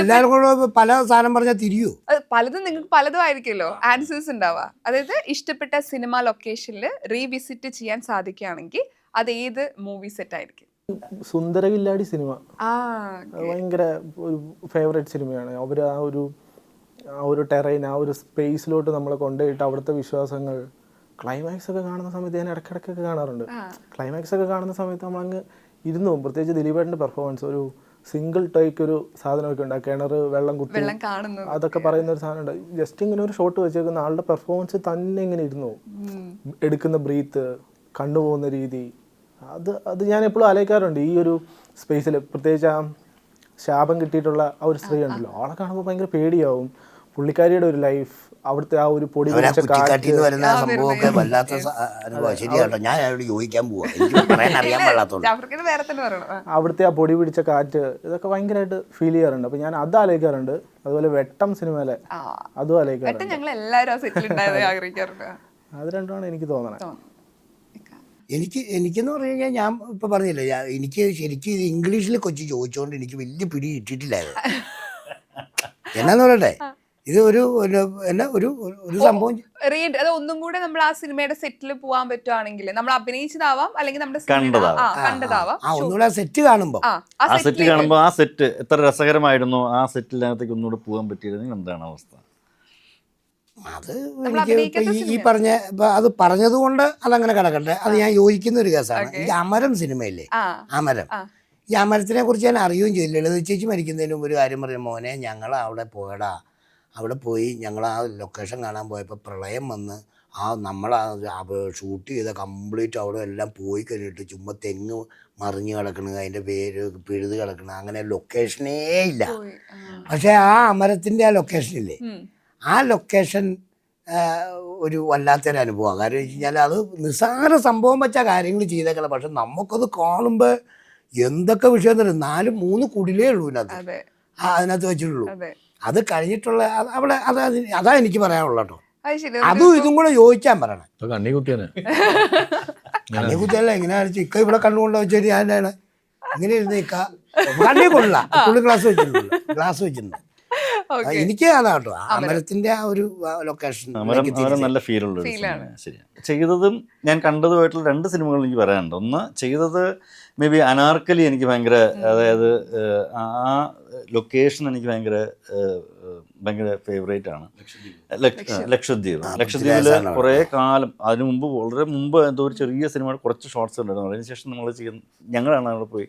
എല്ലാവർക്കും പല സാധനം പറഞ്ഞാൽ തിരിയൂ. പലതും നിങ്ങൾക്ക് പലതും ആയിരിക്കുമല്ലോ ആൻസേഴ്സ് ഉണ്ടാവുക. അതായത് ഇഷ്ടപ്പെട്ട സിനിമ ലൊക്കേഷനിൽ റീവിസിറ്റ് ചെയ്യാൻ സാധിക്കുകയാണെങ്കിൽ അത് ഏത് മൂവി സെറ്റ് ആയിരിക്കും? സുന്ദരകില്ലാടി സിനിമ ഭയങ്കര ഒരു ഫേവറേറ്റ് സിനിമയാണ്. അവർ ആ ഒരു ടെറൈൻ, ആ ഒരു സ്പേസിലോട്ട് നമ്മളെ കൊണ്ടുപോയിട്ട് അവിടുത്തെ വിശ്വാസങ്ങൾ, ക്ലൈമാക്സ് ഒക്കെ കാണുന്ന സമയത്ത് ഞാൻ ഇടയ്ക്കിടയ്ക്കൊക്കെ കാണാറുണ്ട്. ക്ലൈമാക്സ് ഒക്കെ കാണുന്ന സമയത്ത് നമ്മളങ്ങ് ഇരുന്നു പോകും. പ്രത്യേകിച്ച് ദിലീപേട്ടൻ്റെ പെർഫോമൻസ്, ഒരു സിംഗിൾ ടേക്ക് ഒരു സാധനമൊക്കെ ഉണ്ട്, കിണർ വെള്ളം കുത്തി അതൊക്കെ പറയുന്ന ഒരു സാധനം ഉണ്ട്. ജസ്റ്റ് ഇങ്ങനെ ഒരു ഷോട്ട് വെച്ചേക്കുന്ന ആളുടെ പെർഫോമൻസ് തന്നെ ഇങ്ങനെ ഇരുന്നു പോകും. എടുക്കുന്ന ബ്രീത്ത്, കണ്ടുപോകുന്ന രീതി, അത് ഞാൻ എപ്പോഴും ആലോചിക്കാറുണ്ട്. ഈ ഒരു സ്പേസിൽ പ്രത്യേകിച്ച് ആ ശാപം കിട്ടിയിട്ടുള്ള ആ ഒരു സ്ത്രീ ഉണ്ടല്ലോ, ആളെ കാണുമ്പോൾ ഭയങ്കര പേടിയാവും. പുള്ളിക്കാരിയുടെ ഒരു ലൈഫ്, അവിടുത്തെ ആ ഒരു പൊടി പിടിച്ച വരുന്ന സംഭവമൊക്കെ വല്ലാത്ത അനുഭവം. ശരിയാട്ടോ, ഞാൻ അയാളോട് ചോദിക്കാൻ പോവാ, എനിക്ക് പറയാൻ അറിയാൻ പാടാത്തോണ്ട്. അവിടുത്തെ ആ പൊടി പിടിച്ച കാറ്റ്, ഇതൊക്കെ ഭയങ്കരമായിട്ട് ഫീൽ ചെയ്യാറുണ്ട്. അപ്പൊ ഞാൻ അത് ആലോചിക്കാറുണ്ട്. അതുപോലെ വെട്ടം സിനിമയിലെ അതും ആലോചിക്കാറുണ്ട്. അത് രണ്ടുമാണ് എനിക്ക് തോന്നണത്. എനിക്കെന്ന് പറഞ്ഞു കഴിഞ്ഞാൽ ഞാൻ ഇപ്പം പറഞ്ഞില്ലേ, എനിക്ക് ശരിക്കും ഇത് ഇംഗ്ലീഷിൽ കൊച്ചു ചോദിച്ചുകൊണ്ട് എനിക്ക് വലിയ പിടി ഇട്ടിട്ടില്ലായിരുന്നു. എന്നാന്ന് പറയട്ടെ, ഇത് ഒരു സംഭവം അത് ഒന്നും കൂടെ നമ്മൾ ആ സിനിമയുടെ സെറ്റിൽ പോകാൻ പറ്റുവാണെങ്കിൽ നമ്മൾ അഭിനയിച്ചതാവാം, അല്ലെങ്കിൽ നമ്മുടെ കണ്ടതാവാം. ഒന്നുകൂടെ സെറ്റ് കാണുമ്പോൾ ആ സെറ്റ് എത്ര രസകരമായിരുന്നു, ആ സെറ്റിനകത്തേക്ക് ഒന്നുകൂടെ പോകാൻ പറ്റിയിരുന്നെങ്കിൽ എന്താണ് അവസ്ഥ? അത് എനിക്ക് ഈ പറഞ്ഞ അത് പറഞ്ഞത് കൊണ്ട് അതങ്ങനെ കിടക്കട്ടെ. അത് ഞാൻ യോജിക്കുന്ന ഒരു കേസാണ്. എനിക്ക് അമരം സിനിമയില്ലേ, അമരം, ഈ അമരത്തിനെ കുറിച്ച് ഞാൻ അറിയുകയും ചെയ്തില്ല. ലളിത ചേച്ചി മരിക്കുന്നതിന് മുമ്പ് ഒരു കാര്യം പറഞ്ഞു, മോനെ ഞങ്ങൾ അവിടെ പോയടാ, അവിടെ പോയി ഞങ്ങൾ ആ ലൊക്കേഷൻ കാണാൻ പോയപ്പോൾ പ്രളയം വന്ന് നമ്മൾ ഷൂട്ട് ചെയ്ത കംപ്ലീറ്റ് അവിടെ എല്ലാം പോയി കഴിഞ്ഞിട്ട് ചുമ്മാ തെങ്ങ് മറിഞ്ഞ് കിടക്കണത്, അതിൻ്റെ പേര് പിഴുത് കിടക്കണത്, അങ്ങനെ ലൊക്കേഷനേ ഇല്ല. പക്ഷേ ആ അമരത്തിൻ്റെ ആ ലൊക്കേഷനില്ലേ, ആ ലൊക്കേഷൻ ഒരു വല്ലാത്തൊരു അനുഭവമാണ്. കാരണം വെച്ച് കഴിഞ്ഞാൽ അത് നിസ്സാര സംഭവം വെച്ചാൽ കാര്യങ്ങൾ ചെയ്തേക്കണം. പക്ഷെ നമുക്കത് കാണുമ്പോൾ എന്തൊക്കെ വിഷയം തന്നെ, 4-3 കുടിലേ ഉള്ളൂ ഇതിനകത്ത്, അതിനകത്ത് വെച്ചിട്ടുള്ളൂ. അത് കഴിഞ്ഞിട്ടുള്ള അവിടെ അതാ എനിക്ക് പറയാനുള്ളത് കേട്ടോ. അതും ഇതും കൂടെ യോജിച്ചാൻ പറയണം. കണ്ണി കുത്തിയല്ല, ഇങ്ങനെ ഇക്ക ഇവിടെ കണ്ണുകൊണ്ട് വെച്ചിട്ട് ഞാനാണ് ഇങ്ങനെ ഇരുന്ന് ഇക്ക കണ്ണി കൊള്ളില്ല, പുള്ളി ഗ്ലാസ് വെച്ചിട്ടുണ്ട്. എനിക്ക് അതാ കേട്ടോ അമരത്തിന്റെ ആ ഒരു ലൊക്കേഷൻ നല്ല ഫീലുള്ള ശരിയാണ്. ചെയ്തതും ഞാൻ കണ്ടതുമായിട്ടുള്ള 2 സിനിമകൾ എനിക്ക് പറയാനുണ്ട്. ഒന്ന് ചെയ്തത് മേ ബി അനാർക്കലി എനിക്ക് ഭയങ്കര, അതായത് ആ ലൊക്കേഷൻ എനിക്ക് ഭയങ്കര ഫേവറേറ്റ് ആണ്. ലക്ഷദ്വീപിൽ കുറേ കാലം അതിനു മുമ്പ്, വളരെ മുമ്പ് എന്തോ ഒരു ചെറിയ സിനിമ കുറച്ച് ഷോർട്സ് ഉണ്ടായിരുന്നു. അതിനുശേഷം ഞങ്ങളാണ് അവിടെ പോയി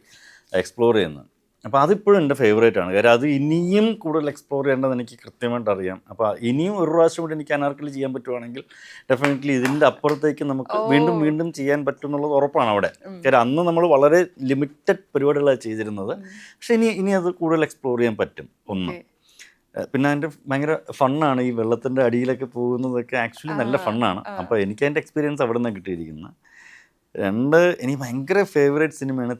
എക്സ്പ്ലോർ ചെയ്യുന്നത്. അപ്പോൾ അതിപ്പോഴും എൻ്റെ ഫേവറേറ്റ് ആണ്. കാര്യം അത് ഇനിയും കൂടുതൽ എക്സ്പ്ലോർ ചെയ്യേണ്ടത് എനിക്ക് കൃത്യമായിട്ട് അറിയാം. അപ്പോൾ ഇനിയും ഒരു പ്രാവശ്യം കൂടി എനിക്ക് അനാർക്കലി ചെയ്യാൻ പറ്റുവാണെങ്കിൽ ഡെഫിനറ്റ്ലി ഇതിൻ്റെ അപ്പുറത്തേക്ക് നമുക്ക് വീണ്ടും വീണ്ടും ചെയ്യാൻ പറ്റും എന്നുള്ളത് ഉറപ്പാണ് അവിടെ. കാര്യം അന്ന് നമ്മൾ വളരെ ലിമിറ്റഡ് പരിപാടികളാണ് ചെയ്തിരുന്നത്. പക്ഷെ ഇനി അത് കൂടുതൽ എക്സ്പ്ലോർ ചെയ്യാൻ പറ്റും. ഒന്ന് പിന്നെ അതിൻ്റെ ഭയങ്കര ഫണ്ണാണ്, ഈ വെള്ളത്തിൻ്റെ അടിയിലൊക്കെ പോകുന്നതൊക്കെ ആക്ച്വലി നല്ല ഫണ്ണാണ്. അപ്പോൾ എനിക്ക് അതിൻ്റെ എക്സ്പീരിയൻസ് അവിടെ നിന്നാണ് കിട്ടിയിരിക്കുന്നത്. 2 എനിക്ക് ഭയങ്കര ഫേവറേറ്റ് സിനിമയാണ്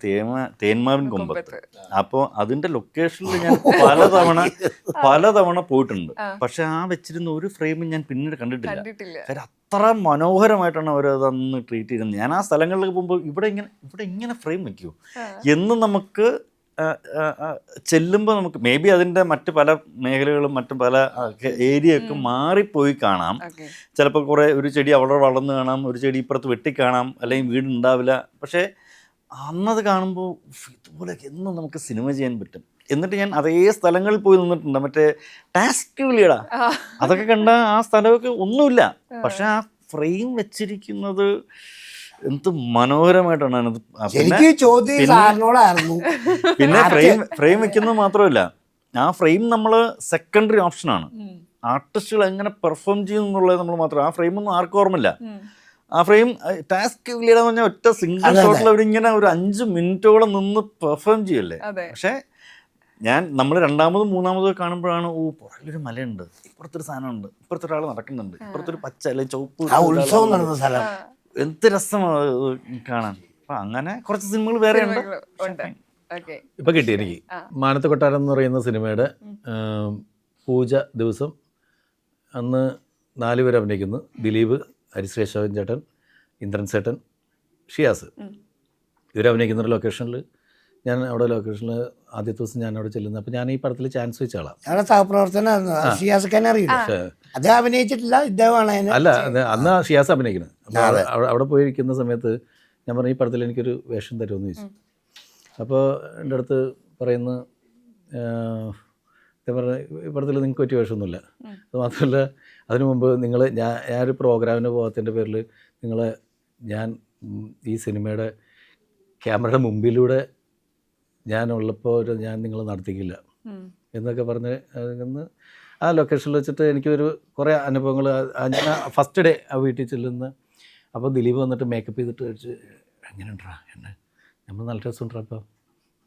തേന്മാവിൻ കൊമ്പത്ത്. അപ്പോൾ അതിൻ്റെ ലൊക്കേഷനിൽ ഞാൻ പലതവണ പോയിട്ടുണ്ട്. പക്ഷെ ആ വെച്ചിരുന്ന ഒരു ഫ്രെയിമും ഞാൻ പിന്നീട് കണ്ടിട്ടില്ല. കാര്യം അത്ര മനോഹരമായിട്ടാണ് അവരത് അന്ന് ട്രീറ്റ് ചെയ്യുന്നത്. ഞാൻ ആ സ്ഥലങ്ങളിലേക്ക് പോകുമ്പോൾ ഇവിടെ ഇങ്ങനെ ഫ്രെയിം വയ്ക്കൂ എന്ന് നമുക്ക് ചെല്ലുമ്പോൾ നമുക്ക് മേ ബി അതിൻ്റെ മറ്റ് പല മേഖലകളും മറ്റു പല ഏരിയയൊക്കെ മാറിപ്പോയി കാണാം. ചിലപ്പോൾ കുറേ ഒരു ചെടി അവിടെ വളർന്ന് കാണാം, ഒരു ചെടി ഇപ്പുറത്ത് വെട്ടിക്കാണാം, അല്ലെങ്കിൽ വീടുണ്ടാവില്ല. പക്ഷേ അന്നത് കാണുമ്പോൾ ഇതുപോലെ എന്നും നമുക്ക് സിനിമ ചെയ്യാൻ പറ്റും. എന്നിട്ട് ഞാൻ അതേ സ്ഥലങ്ങളിൽ പോയി നിന്നിട്ടുണ്ട്. മറ്റേ ടാസ്ക് വിളിയടാ അതൊക്കെ കണ്ട ആ സ്ഥലമൊക്കെ ഒന്നുമില്ല, പക്ഷെ ആ ഫ്രെയിം വെച്ചിരിക്കുന്നത് എന്ത് മനോഹരമായിട്ടാണ് അതിനകത്ത്. പിന്നെ ഫ്രെയിം വെക്കുന്നത് മാത്രമല്ല, ആ ഫ്രെയിം നമ്മൾ സെക്കൻഡറി ഓപ്ഷനാണ്. ആർട്ടിസ്റ്റുകൾ എങ്ങനെ പെർഫോം ചെയ്യുന്നു എന്നുള്ളത് നമ്മൾ മാത്രം. ആ ഫ്രെയിമൊന്നും ആർക്കും ഓർമ്മയില്ല. ആ ഫ്രെയിം ടാസ്ക് വിളിയടാന്ന് പറഞ്ഞാൽ ഒറ്റ സിംഗിൾ ഷോട്ടിൽ അവരിങ്ങനെ ഒരു 5 മിനിറ്റോളം നിന്ന് പെർഫോം ചെയ്യല്ലേ. പക്ഷേ നമ്മൾ രണ്ടാമതും മൂന്നാമതും കാണുമ്പോഴാണ് പുറകിലൊരു മലയുണ്ട്, ഇപ്പുറത്തൊരു സാധനമുണ്ട്, ഇപ്പുറത്തൊരാൾ നടക്കുന്നുണ്ട്, ഇപ്പുറത്തൊരു പച്ച അല്ലെങ്കിൽ ചുവപ്പ് ഉത്സവം നടന്ന സ്ഥലം, എന്ത് രസമാണ് കാണാൻ. അപ്പം അങ്ങനെ കുറച്ച് സിനിമകൾ വേറെ ഉണ്ട്. ഇപ്പം കിട്ടി എനിക്ക് മാനത്തെ കൊട്ടാരം എന്ന് പറയുന്ന സിനിമയുടെ പൂജ ദിവസം അന്ന് 4 പേര് അഭിനയിക്കുന്നു. ദിലീപ്, ഹരിശ്രേഷവൻ ചേട്ടൻ, ഇന്ദ്രൻ ചേട്ടൻ, ഷിയാസ്. ഇവരഭിനയിക്കുന്ന ഒരു ലൊക്കേഷനിൽ ഞാൻ അവിടെ ലൊക്കേഷനിൽ ആദ്യത്തെ ദിവസം ഞാൻ അവിടെ ചെല്ലുന്നത്. അപ്പോൾ ഞാൻ ഈ പടത്തിൽ ചാൻസ് വെച്ച ആളാണ്. അഭിനയിച്ചിട്ടില്ല, അല്ല അന്ന് ഷിയാസ് അഭിനയിക്കുന്നത്. അപ്പോൾ അവിടെ പോയിരിക്കുന്ന സമയത്ത് ഞാൻ പറഞ്ഞു ഈ പടത്തിൽ എനിക്കൊരു വേഷം തരുമെന്ന് ചോദിച്ചു. അപ്പോൾ എൻ്റെ അടുത്ത് പറയുന്ന പറഞ്ഞ ഈ പടത്തിൽ നിങ്ങൾക്ക് പറ്റിയ വേഷമൊന്നുമില്ല. അത് മാത്രമല്ല അതിനു മുമ്പ് ഞാനൊരു പ്രോഗ്രാമിന് പോകാത്തതിൻ്റെ പേരിൽ ഞാൻ ഈ സിനിമയുടെ ക്യാമറയുടെ മുമ്പിലൂടെ ഞാനുള്ളപ്പോൾ ഞാൻ നിങ്ങളെ നടത്തിക്കില്ല എന്നൊക്കെ പറഞ്ഞ് ആ ലൊക്കേഷനിൽ വെച്ചിട്ട് എനിക്കൊരു കുറേ അനുഭവങ്ങൾ. ഞാൻ ഫസ്റ്റ് ഡേ ആ വീട്ടിൽ ചെല്ലുന്ന അപ്പോൾ ദിലീപ് വന്നിട്ട് മേക്കപ്പ് ചെയ്തിട്ട് കഴിച്ച് എങ്ങനെ ഉണ്ടാ എന്നെ നമ്മൾ നല്ല രസമുണ്ടാ, അപ്പോൾ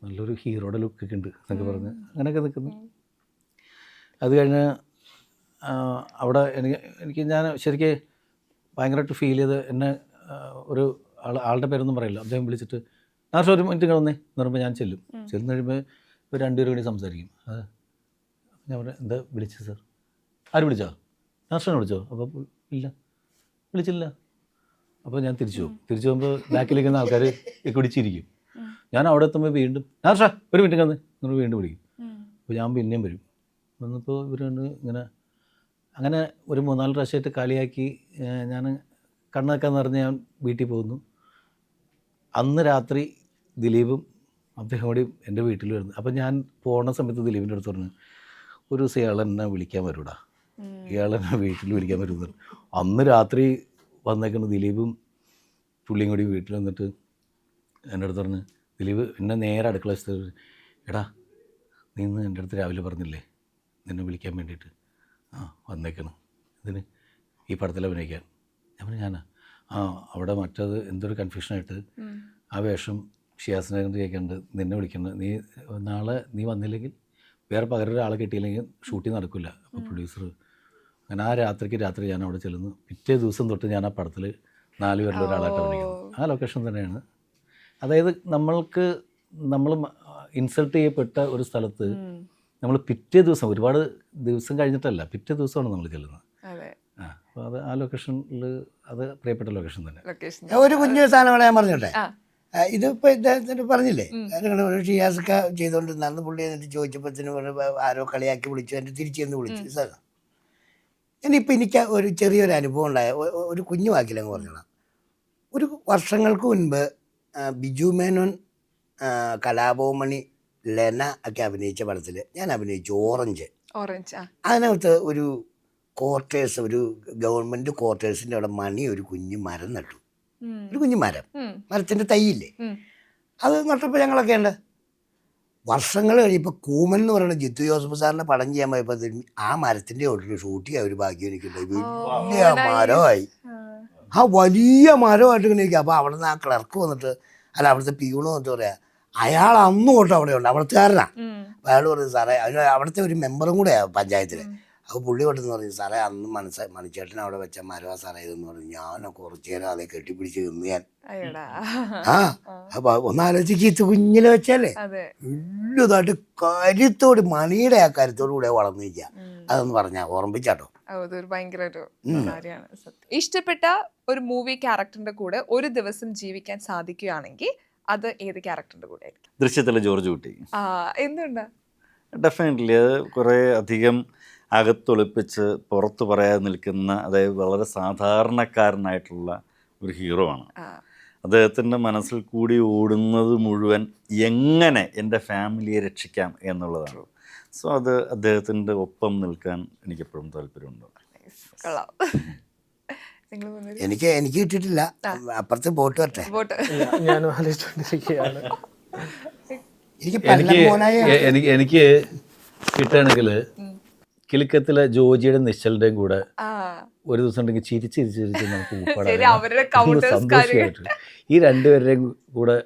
നല്ലൊരു ഹീറോയുടെ ലുക്കൊക്കെ ഉണ്ട് എന്നൊക്കെ പറഞ്ഞ് അങ്ങനെയൊക്കെ നിൽക്കുന്നു. അത് കഴിഞ്ഞ് അവിടെ ഞാൻ ശരിക്കും ഭയങ്കരമായിട്ട് ഫീൽ ചെയ്ത് എന്നെ ആളുടെ പേരൊന്നും പറയില്ല, അദ്ദേഹം വിളിച്ചിട്ട് നാർഷ ഒരു മിനിറ്റ് വന്നേ എന്ന് പറയുമ്പോൾ ഞാൻ ചെല്ലുന്ന കഴിയുമ്പോൾ ഒരു 2 പേര് കൂടി സംസാരിക്കും. അത് ഞാൻ പറഞ്ഞു എന്താ വിളിച്ചത് സാർ? ആര് വിളിച്ചോ? നാർഷനെ വിളിച്ചോ? അപ്പോൾ ഇല്ല വിളിച്ചില്ല. അപ്പോൾ ഞാൻ തിരിച്ചു പോകുമ്പോൾ ബാക്കിലിരിക്കുന്ന ആൾക്കാർ കുടിച്ചിരിക്കും. ഞാൻ അവിടെ എത്തുമ്പോൾ വീണ്ടും നാർഷ ഒരു മിനിറ്റ് വന്നേ എന്ന് വീണ്ടും വിളിക്കും. അപ്പോൾ ഞാൻ പിന്നെയും വരും. വന്നപ്പോൾ ഇവർ അങ്ങനെ ഒരു 3-4 പ്രാവശ്യമായിട്ട് കളിയാക്കി ഞാൻ കണ്ണൊക്കെ നിറഞ്ഞ് ഞാൻ വീട്ടിൽ പോകുന്നു. അന്ന് രാത്രി ദിലീപും അദ്ദേഹം കൂടി എൻ്റെ വീട്ടിൽ വരുന്നു. അപ്പം ഞാൻ പോണ സമയത്ത് ദിലീപിൻ്റെ അടുത്ത് പറഞ്ഞു ഒരു ദിവസം ഇയാൾ എന്നെ വിളിക്കാൻ വരൂടാ, ഇയാളെന്നെ വീട്ടിൽ വിളിക്കാൻ വരുന്നത്. അന്ന് രാത്രി വന്നേക്കുന്ന ദിലീപും പുള്ളിയും കൂടി വീട്ടിൽ വന്നിട്ട് എൻ്റെ അടുത്ത് പറഞ്ഞ് ദിലീപ് എന്നെ നേരെ അടുക്കള വെച്ചത്, എടാ നീ ഇന്ന് എൻ്റെ അടുത്ത് രാവിലെ പറഞ്ഞില്ലേ നിന്നെ വിളിക്കാൻ വേണ്ടിയിട്ട്? വന്നേക്കണം ഇതിന് ഈ പടത്തിൽ അഭിനയിക്കാൻ. ഞാൻ പറഞ്ഞു ഞാനാ അവിടെ മറ്റത് എന്തൊരു കൺഫ്യൂഷനായിട്ട് ആ വേഷം ഷിയാസിനെ കൊണ്ട് കേൾക്കുന്നുണ്ട്, നിന്നെ വിളിക്കുന്നത്, നാളെ നീ വന്നില്ലെങ്കിൽ വേറെ പകരം ഒരാളെ കിട്ടിയില്ലെങ്കിൽ ഷൂട്ടിങ് നടക്കില്ല. അപ്പോൾ പ്രൊഡ്യൂസർ അങ്ങനെ ആ രാത്രി ഞാൻ അവിടെ ചെല്ലുന്നു. പിറ്റേ ദിവസം തൊട്ട് ഞാൻ ആ പടത്തിൽ 4 പേരിൽ ഒരാളായിട്ട് അഭിനയിക്കുന്നു. ആ ലൊക്കേഷൻ തന്നെയാണ്. അതായത് നമ്മൾ ഇൻസൾട്ട് ചെയ്യപ്പെട്ട ഒരു സ്ഥലത്ത് നമ്മൾ പിറ്റേ ദിവസം ഒരുപാട് ദിവസം കഴിഞ്ഞിട്ടല്ല, പിറ്റേ ദിവസമാണ് നമ്മൾ ചെല്ലുന്നത്. അപ്പോൾ അത് ആ ലൊക്കേഷനിൽ അത് പ്രിയപ്പെട്ട ലൊക്കേഷൻ തന്നെ. ഒരു കുഞ്ഞു സാധനം ഞാൻ പറഞ്ഞോട്ടെ. ഇതിപ്പോൾ ഇദ്ദേഹത്തിന് പറഞ്ഞില്ലേ ഒരു ഷിയാസൊക്കെ ചെയ്തുകൊണ്ടിരുന്നായിരുന്നു. പുള്ളി എന്നിട്ട് ചോദിച്ചപ്പോഴത്തേന് ആരോ കളിയാക്കി വിളിച്ചു, എൻ്റെ തിരിച്ചു ചെന്ന് വിളിച്ചു. സാർ ഞാനിപ്പോൾ എനിക്ക് ഒരു ചെറിയൊരു അനുഭവം ഉണ്ടായ ഒരു കുഞ്ഞു വാക്കിലങ്ങ് പറഞ്ഞോളാം. ഒരു വർഷങ്ങൾക്ക് മുൻപ് ബിജു മേനോൻ, കലാഭവമണി, ലെന ഒക്കെ അഭിനയിച്ച പടത്തിൽ ഞാൻ അഭിനയിച്ചു ഓറഞ്ച്. അതിനകത്ത് ഒരു ക്വാർട്ടേഴ്സ്, ഒരു ഗവൺമെൻറ് ക്വാർട്ടേഴ്സിൻ്റെ അവിടെ ഒരു കുഞ്ഞു മരം നട്ടു. ഒരു കുഞ്ഞു മരത്തിൻ്റെ തൈയില്ലേ, അത് നട്ടപ്പോൾ ഞങ്ങളൊക്കെ ഉണ്ട്. വർഷങ്ങൾ കഴിഞ്ഞപ്പോൾ കൂമൻ എന്ന് പറയുന്ന ജിത്തു ജോസഫ് സാറിൻ്റെ പടം ചെയ്യാൻ പോയപ്പോൾ ആ മരത്തിൻ്റെ ചോട്ടിൽ ഷൂട്ട് ചെയ്യാൻ ഒരു ഭാഗ്യം എനിക്കുണ്ടായി. വലിയ മരമായി, ആ വലിയ മരമായിട്ട് ഇങ്ങനെ ഇരിക്കുക. അപ്പോൾ അവിടെ നിന്ന് ആ ക്ലർക്ക് വന്നിട്ട് അവിടുത്തെ പ്യൂണ് വന്നിട്ട് പറയാ അയാൾ അന്നും തൊട്ട് അവിടെ ഉണ്ട്, അവിടുത്തുകാരനാണ്. അപ്പോൾ അയാൾ പറഞ്ഞു സാറേ, അവിടുത്തെ ഒരു മെമ്പറും കൂടെയാണ് പഞ്ചായത്തിൽ. അപ്പോൾ പുള്ളി പെട്ടെന്ന് പറഞ്ഞു സാറേ അന്ന് മണിച്ചേട്ടൻ അവിടെ വെച്ച മരവാ സാറേ ഇതെന്ന് പറഞ്ഞു. ഞാൻ കുറച്ചു നേരം അതേ കെട്ടിപ്പിടിച്ച് നിന്ന് ഞാൻ അയ്യടാ. ആ അപ്പൊ ഒന്നാലോചിക്ക് ഇത് കുഞ്ഞിലെ വെച്ചാലേ അതെ. വലുതായിട്ട് കരുത്തോട് മണിയുടെ ആ കരുത്തോടു കൂടെ വളർന്നിരിക്കുക. അതൊന്ന് പറഞ്ഞാ ഓർമ്മിച്ചാട്ടോ. അതൊരു ഭയങ്കര ഒരു കാര്യമാണ്. സത്യം. ഇഷ്ടപ്പെട്ട ഒരു മൂവി ക്യാരക്ടറിന്റെ കൂടെ ഒരു ദിവസം ജീവിക്കാൻ സാധിക്കുകയാണെങ്കിൽ അത് ഏത് ക്യാരക്ടറിന്റെ കൂടെ ആയിരിക്കും? ദൃശ്യത്തിലെ ജോർജ് കുട്ടി. എന്തുണ്ടാ? ഡെഫിനറ്റ്ലി അത് കുറേ അധികം അകത്തൊളിപ്പിച്ച് പുറത്ത് പറയാതെ നിൽക്കുന്ന, അതായത് വളരെ സാധാരണക്കാരനായിട്ടുള്ള ഒരു ഹീറോ ആണ്. അദ്ദേഹത്തിൻ്റെ മനസ്സിൽ കൂടി ഓടുന്നത് മുഴുവൻ എങ്ങനെ എൻ്റെ ഫാമിലിയെ രക്ഷിക്കാം എന്നുള്ളതാണ്. സോ അത് അദ്ദേഹത്തിൻ്റെ ഒപ്പം നിൽക്കാൻ എനിക്കെപ്പോഴും താല്പര്യമുണ്ട്. എനിക്ക് കിട്ടിയിട്ടില്ല. അപ്പുറത്ത് ബോട്ട് വരട്ടെ. ഞാനും ആലോചിച്ചുകൊണ്ടിരിക്കുകയാണ്. എനിക്ക് കിട്ടുകയാണെങ്കിൽ കിലുക്കത്തിലെ ജോജിയുടെ നിശ്ചലിന്റെയും കൂടെ ഒരു ദിവസം ഉണ്ടെങ്കിൽ ചിരിച്ച് നമുക്ക് സന്തോഷമായിട്ട് ഈ രണ്ടുപേരുടെയും കൂടെ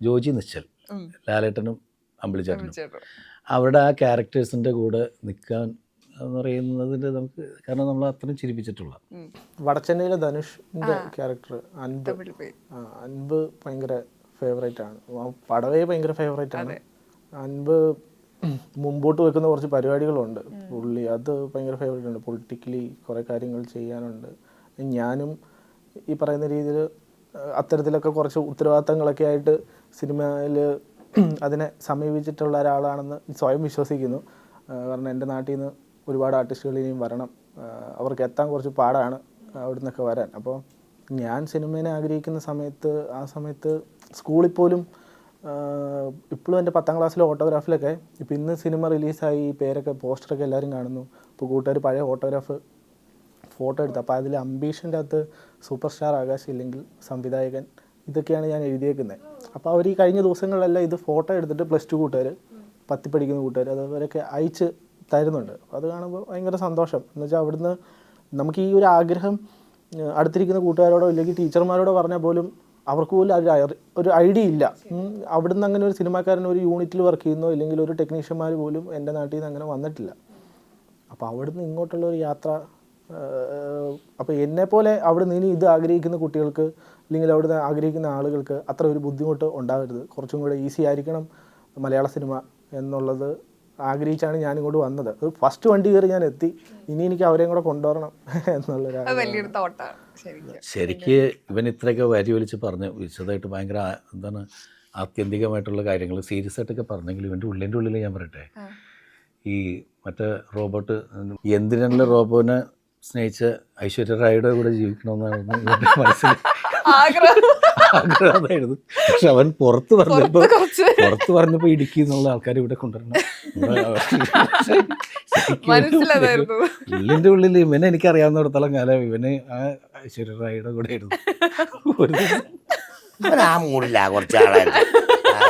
ജോജി നിശ്ചൽ, ലാലേട്ടനും അമ്പിളിച്ചേട്ടനും, അവരുടെ ആ ക്യാരക്ടേഴ്സിന്റെ കൂടെ നിൽക്കാൻ എന്ന് പറയുന്നതിന്റെ നമുക്ക്, കാരണം നമ്മൾ അത്രയും ചിരിപ്പിച്ചിട്ടുള്ള. വടച്ചെന്നൈയിലെ ധനുഷിന്റെ ക്യാരക്ടർ അൻപ് ഭയങ്കര ഫേവറേറ്റ് ആണ്. പടവേ ഭയങ്കര ഫേവറേറ്റ് ആണ്. അൻപ് മുമ്പോട്ട് വെക്കുന്ന കുറച്ച് പരിപാടികളുണ്ട് പുള്ളി, അത് ഭയങ്കര ഫേവറേറ്റ് ഉണ്ട്. പൊളിറ്റിക്കലി കുറേ കാര്യങ്ങൾ ചെയ്യാനുണ്ട്. ഞാനും ഈ പറയുന്ന രീതിയിൽ അത്തരത്തിലൊക്കെ കുറച്ച് ഉത്തരവാദിത്തങ്ങളൊക്കെ ആയിട്ട് സിനിമയിൽ അതിനെ സമീപിച്ചിട്ടുള്ള ഒരാളാണെന്ന് സ്വയം വിശ്വസിക്കുന്നു. കാരണം എൻ്റെ നാട്ടിൽ നിന്ന് ഒരുപാട് ആർട്ടിസ്റ്റുകൾ ഇനിയും വരണം, അവർക്ക് എത്താൻ കുറച്ച് പാടാണ് അവിടെ നിന്നൊക്കെ വരാൻ. അപ്പോൾ ഞാൻ സിനിമേനെ ആഗ്രഹിക്കുന്ന സമയത്ത്, ആ സമയത്ത് സ്കൂളിൽ പോലും ഇപ്പോഴും എൻ്റെ 10ാം ക്ലാസ്സിലെ ഓട്ടോഗ്രാഫിലൊക്കെ ഇപ്പോൾ ഇന്ന് സിനിമ റിലീസായി ഈ പേരൊക്കെ പോസ്റ്ററൊക്കെ എല്ലാവരും കാണുന്നു. ഇപ്പോൾ കൂട്ടുകാർ പഴയ ഓട്ടോഗ്രാഫ് ഫോട്ടോ എടുത്ത്, അപ്പോൾ അതിൽ അംബീഷൻ്റെ അകത്ത് സൂപ്പർ സ്റ്റാർ ആകാശ് ഇല്ലെങ്കിൽ സംവിധായകൻ, ഇതൊക്കെയാണ് ഞാൻ എഴുതിയേക്കുന്നത്. അപ്പോൾ അവർ ഈ കഴിഞ്ഞ ദിവസങ്ങളിലെല്ലാം ഇത് ഫോട്ടോ എടുത്തിട്ട് +2 കൂട്ടുകാർ, 10ൽ പഠിക്കുന്ന കൂട്ടുകാർ, അതുവരെയൊക്കെ അയച്ച് തരുന്നുണ്ട്. അപ്പോൾ അത് കാണുമ്പോൾ ഭയങ്കര സന്തോഷം. എന്ന് വെച്ചാൽ അവിടുന്ന് നമുക്ക് ഈ ഒരു ആഗ്രഹം അടുത്തിരിക്കുന്ന കൂട്ടുകാരോടോ ഇല്ലെങ്കിൽ ടീച്ചർമാരോടോ പറഞ്ഞാൽ പോലും അവർക്ക് പോലും ഒരു ഐഡിയ ഇല്ല. അവിടുന്ന് അങ്ങനെ ഒരു സിനിമാക്കാരൻ ഒരു യൂണിറ്റിൽ വർക്ക് ചെയ്യുന്നോ ഇല്ലെങ്കിൽ ഒരു ടെക്നീഷ്യന്മാർ പോലും എൻ്റെ നാട്ടിൽ നിന്ന് അങ്ങനെ വന്നിട്ടില്ല. അപ്പോൾ അവിടുന്ന് ഇങ്ങോട്ടുള്ള ഒരു യാത്ര, അപ്പോൾ എന്നെപ്പോലെ അവിടുന്ന് ഇനി ഇത് ആഗ്രഹിക്കുന്ന കുട്ടികൾക്ക് അല്ലെങ്കിൽ അവിടുന്ന് ആഗ്രഹിക്കുന്ന ആളുകൾക്ക് അത്ര ഒരു ബുദ്ധിമുട്ട് ഉണ്ടാവരുത്, കുറച്ചും കൂടെ ഈസി ആയിരിക്കണം മലയാള സിനിമ എന്നുള്ളത് ആഗ്രഹിച്ചാണ് ഞാനിങ്ങോട്ട് വന്നത്. അത് ഫസ്റ്റ് വണ്ടി കയറി ഞാൻ എത്തി, ഇനി എനിക്ക് അവരെയും കൂടെ കൊണ്ടുവരണം എന്നുള്ളൊരു വലിയൊരു തോട്ടാണ്. ശരിക്ക് ഇവൻ ഇത്രയൊക്കെ വരി വലിച്ച് പറഞ്ഞ് വിശദമായിട്ട് ഭയങ്കര എന്താണ് ആത്യന്തികമായിട്ടുള്ള കാര്യങ്ങൾ സീരിയസ് ആയിട്ടൊക്കെ പറഞ്ഞെങ്കിലും ഇവൻ്റെ ഉള്ളിൽ ഞാൻ പറയട്ടെ, ഈ മറ്റേ റോബോട്ട് എന്തിനുള്ള റോബോനെ സ്നേഹിച്ച ഐശ്വര്യ റായിയുടെ കൂടെ ജീവിക്കണമെന്നാണ് ഇവൻ്റെ മനസ്സിൽ ആഗ്രഹമായിരുന്നു. പക്ഷെ അവൻ പുറത്ത് പറഞ്ഞപ്പോൾ ഇടുക്കി എന്നുള്ള ആൾക്കാർ ഇവിടെ കൊണ്ടുവരണം. ഉള്ളിൻ്റെ ഉള്ളിൽ ഇവനെ എനിക്കറിയാവുന്നിടത്തോളം കാലം ഇവന് ആ ഐശ്വര്യ റായിയുടെ കൂടെ ആയിരുന്നു. ആ മൂടില്ല കുറച്ച് ആളായിട്ട്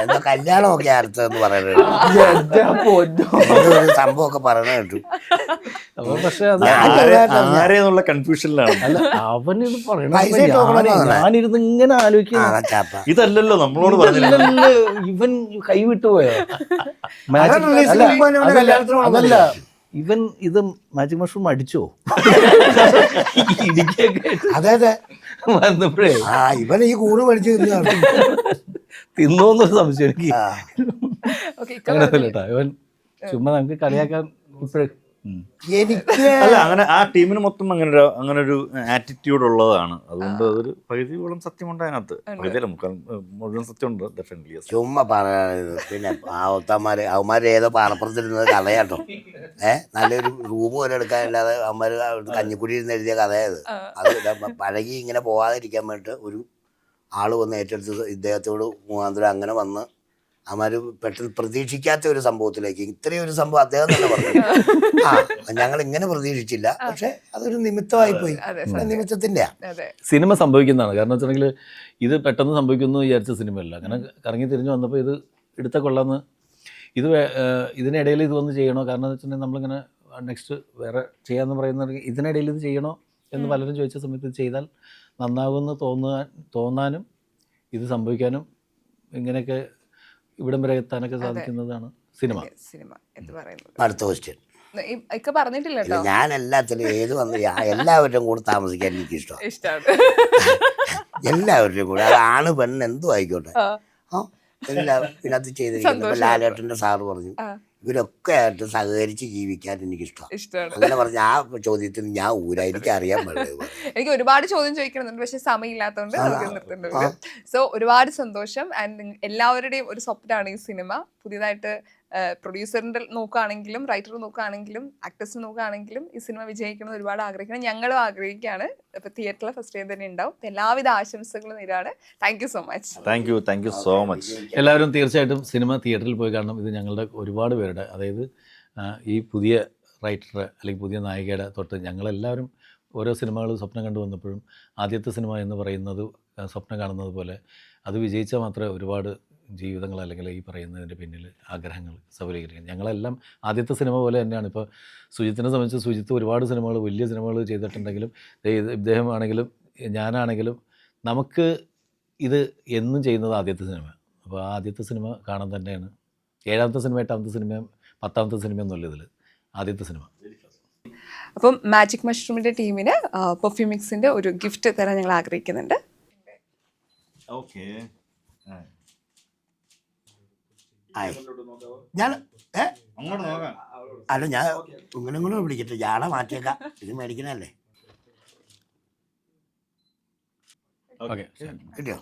എന്തോ കല്യാണമൊക്കെ അടുത്തെന്ന് പറയുന്നത് സംഭവമൊക്കെ പറയണ കേട്ടു. പക്ഷെ അത് ആരെന്നുള്ള കൺഫ്യൂഷനിലാണ്. അല്ല, അവനിത് പറയണ ഞാനിരുന്ന് ഇങ്ങനെ ആലോചിക്കുന്നു, ഇതല്ലല്ലോ നമ്മളോട് പറഞ്ഞില്ല, ഇവൻ കൈവിട്ടു പോയോ? അതല്ല, ഇവൻ ഇത് മാജിക് മഷ്റൂം അടിച്ചോ? അതെ വന്നപ്പോഴേ ഇവൻ ഈ കൂട് മേടിച്ച് തിന്നോന്നൊരു സംശയം എനിക്ക്. അങ്ങനെയല്ലേട്ടാ, ഇവൻ ചുമ്മാ നമുക്ക് കളിയാക്കാൻ ഇപ്പോഴേ അല്ല, അങ്ങനെ ആ ടീമിന് മൊത്തം അങ്ങനെ ഒരു ആറ്റിറ്റ്യൂഡ് ഉള്ളതാണ്. അതുകൊണ്ട് അതൊരു പകുതിയോളം സത്യമുണ്ട് അതിനകത്ത്. പകുതിയല്ല, മുഴുവൻ സത്യമുണ്ട് ഡെഫിനറ്റ്ലി. ചുമ്മാ പറയാത്. പിന്നെ അവന്മാര് ഏതോ പാറപ്പുറത്തിരുന്നത് കഥയാട്ടോ. നല്ലൊരു റൂം പോലെ എടുക്കാനില്ലാതെ അവന്മാര് കഞ്ഞിക്കുടി ഇരുന്ന് എഴുതിയ കഥയത്. അത് പഴകി ഇങ്ങനെ പോകാതിരിക്കാൻ വേണ്ടിയിട്ട് ഒരു ആള് വന്ന് ഏറ്റെടുത്ത് ഇദ്ദേഹത്തോട് മുഖാന്തരം അങ്ങനെ വന്ന് അവന്മാര് പെട്ടെന്ന് പ്രതീക്ഷിക്കാത്ത ഒരു സംഭവത്തിലേക്ക്, ഇത്രയും ഒരു സംഭവം അദ്ദേഹം തന്നെ പറഞ്ഞു. ഞങ്ങൾ ഇങ്ങനെ പ്രതീക്ഷിച്ചില്ല, പക്ഷെ അതൊരു നിമിത്തമായി പോയി. നിമിത്തത്തിൻ്റെ സിനിമ സംഭവിക്കുന്നതാണ്. കാരണം വെച്ചിട്ടുണ്ടെങ്കിൽ ഇത് പെട്ടെന്ന് സംഭവിക്കുന്നു വിചാരിച്ച സിനിമയല്ല. അങ്ങനെ കറങ്ങി തിരിഞ്ഞ് വന്നപ്പോൾ ഇത് എടുത്ത കൊള്ളാന്ന്, ഇതിനിടയിൽ ഇത് വന്ന് ചെയ്യണോ? കാരണം എന്ന് വെച്ചിട്ടുണ്ടെങ്കിൽ നമ്മളിങ്ങനെ നെക്സ്റ്റ് വേറെ ചെയ്യാമെന്ന് പറയുന്ന ഇതിനിടയിൽ ഇത് ചെയ്യണോ എന്ന് പലരും ചോദിച്ച സമയത്ത് ഇത് ചെയ്താൽ നന്നാകുമെന്ന് തോന്നാനും ഇത് സംഭവിക്കാനും ഇങ്ങനെയൊക്കെ ഇവിടം വരെ എത്താനൊക്കെ സാധിക്കുന്നതാണ് സിനിമ എന്ന് പറയുന്നത്. അടുത്ത ക്വസ്റ്റ്യൻ, ഇക്ക പറഞ്ഞിട്ടില്ല ഇല്ല, കേട്ടോ. ഞാൻ എല്ലാത്തിനും ഏത് വന്ന് എല്ലാവരുടെയും കൂടെ താമസിക്കാൻ എനിക്ക് ഇഷ്ടമാണ്. ഇഷ്ടമാണ്. എല്ലാവരുടെയും കൂടെ, അത് ആണ് പെണ്ണ് എന്തും ആയിക്കോട്ടെ. ആ. ആ എല്ലാം ഇതിനകത്ത് ചെയ്തിരിക്കുന്നത്. ലാലേട്ടൻ്റെ സാറ് പറഞ്ഞു ഇവരൊക്കെ ആയിട്ട് സഹകരിച്ച് ജീവിക്കാൻ എനിക്കിഷ്ടമാണ്. ഇഷ്ടമാണ്. അങ്ങനെ പറഞ്ഞ ആ ചോദ്യത്തിന് ഞാൻ എനിക്ക് അറിയാൻ പാടില്ല. എനിക്ക് ഒരുപാട് ചോദ്യം ചോദിക്കണമെന്നുണ്ട്, പക്ഷെ സമയമില്ലാത്തതുകൊണ്ട് നമുക്ക് നിർത്തേണ്ടി. സോ ഒരുപാട് സന്തോഷം. ആൻഡ് എല്ലാവരുടെയും ഒരു സ്വപ്നമാണ് ഈ സിനിമ. പുതിയതായിട്ട് പ്രൊഡ്യൂസറിൻ്റെ നോക്കുകയാണെങ്കിലും റൈറ്റർ നോക്കുകയാണെങ്കിലും ആക്ടേഴ്സിന് നോക്കുകയാണെങ്കിലും ഈ സിനിമ വിജയിക്കണമെന്ന് ഒരുപാട് ആഗ്രഹിക്കണം. ഞങ്ങളും ആഗ്രഹിക്കുകയാണ്. അപ്പോൾ തിയേറ്ററിൽ ഫസ്റ്റ് ഡേ തന്നെ ഉണ്ടാവും. എല്ലാവിധ ആശംസകളും നേരാണ്. Thank you so much. Thank you so much. എല്ലാവരും തീർച്ചയായിട്ടും സിനിമ തിയേറ്ററിൽ പോയി കാണണം. ഇത് ഞങ്ങളുടെ ഒരുപാട് പേരുടെ, അതായത് ഈ പുതിയ റൈറ്റർ അല്ലെങ്കിൽ പുതിയ നായികയുടെ തൊട്ട് ഞങ്ങളെല്ലാവരും ഓരോ സിനിമകൾ സ്വപ്നം കണ്ടു വന്നപ്പോഴും ആദ്യത്തെ സിനിമ എന്ന് പറയുന്നത് സ്വപ്നം കാണുന്നത് പോലെ അത് വിജയിച്ചാൽ മാത്രമേ ഒരുപാട് ജീവിതങ്ങൾ അല്ലെങ്കിൽ ഈ പറയുന്നതിൻ്റെ പിന്നിൽ ആഗ്രഹങ്ങൾ സഫലീകരിക്കും. ഞങ്ങളെല്ലാം ആദ്യത്തെ സിനിമ പോലെ തന്നെയാണ്. ഇപ്പോൾ സുജിത്തിനെ സംബന്ധിച്ച് സുജിത്ത് ഒരുപാട് സിനിമകൾ, വലിയ സിനിമകൾ ചെയ്തിട്ടുണ്ടെങ്കിലും ഇദ്ദേഹം ആണെങ്കിലും ഞാനാണെങ്കിലും നമുക്ക് ഇത് എന്നും ചെയ്യുന്നത് ആദ്യത്തെ സിനിമ. അപ്പോൾ ആ ആദ്യത്തെ സിനിമ കാണാൻ തന്നെയാണ്. 7ാമത്തെ സിനിമ, 8ാമത്തെ സിനിമ, 10ാമത്തെ സിനിമ ഒന്നുമില്ല, ഇതിൽ ആദ്യത്തെ സിനിമ. അപ്പം മാജിക് മഷ്റൂമിൻ്റെ ടീമിന് പെർഫ്യൂമിക്സിൻ്റെ ഒരു ഗിഫ്റ്റ് തരാൻ ഞങ്ങൾ ആഗ്രഹിക്കുന്നുണ്ട്. ഓക്കെ, ഞാൻ അങ്ങോട്ട് നോക്കാം. അല്ല, ഞാൻ ഇങ്ങനെ കൂടെ പിടിക്കട്ടെ, ജാട മാറ്റിയേക്കാം, ഇത് മേടിക്കണല്ലേ. ഓക്കെ, കിട്ടിയോ?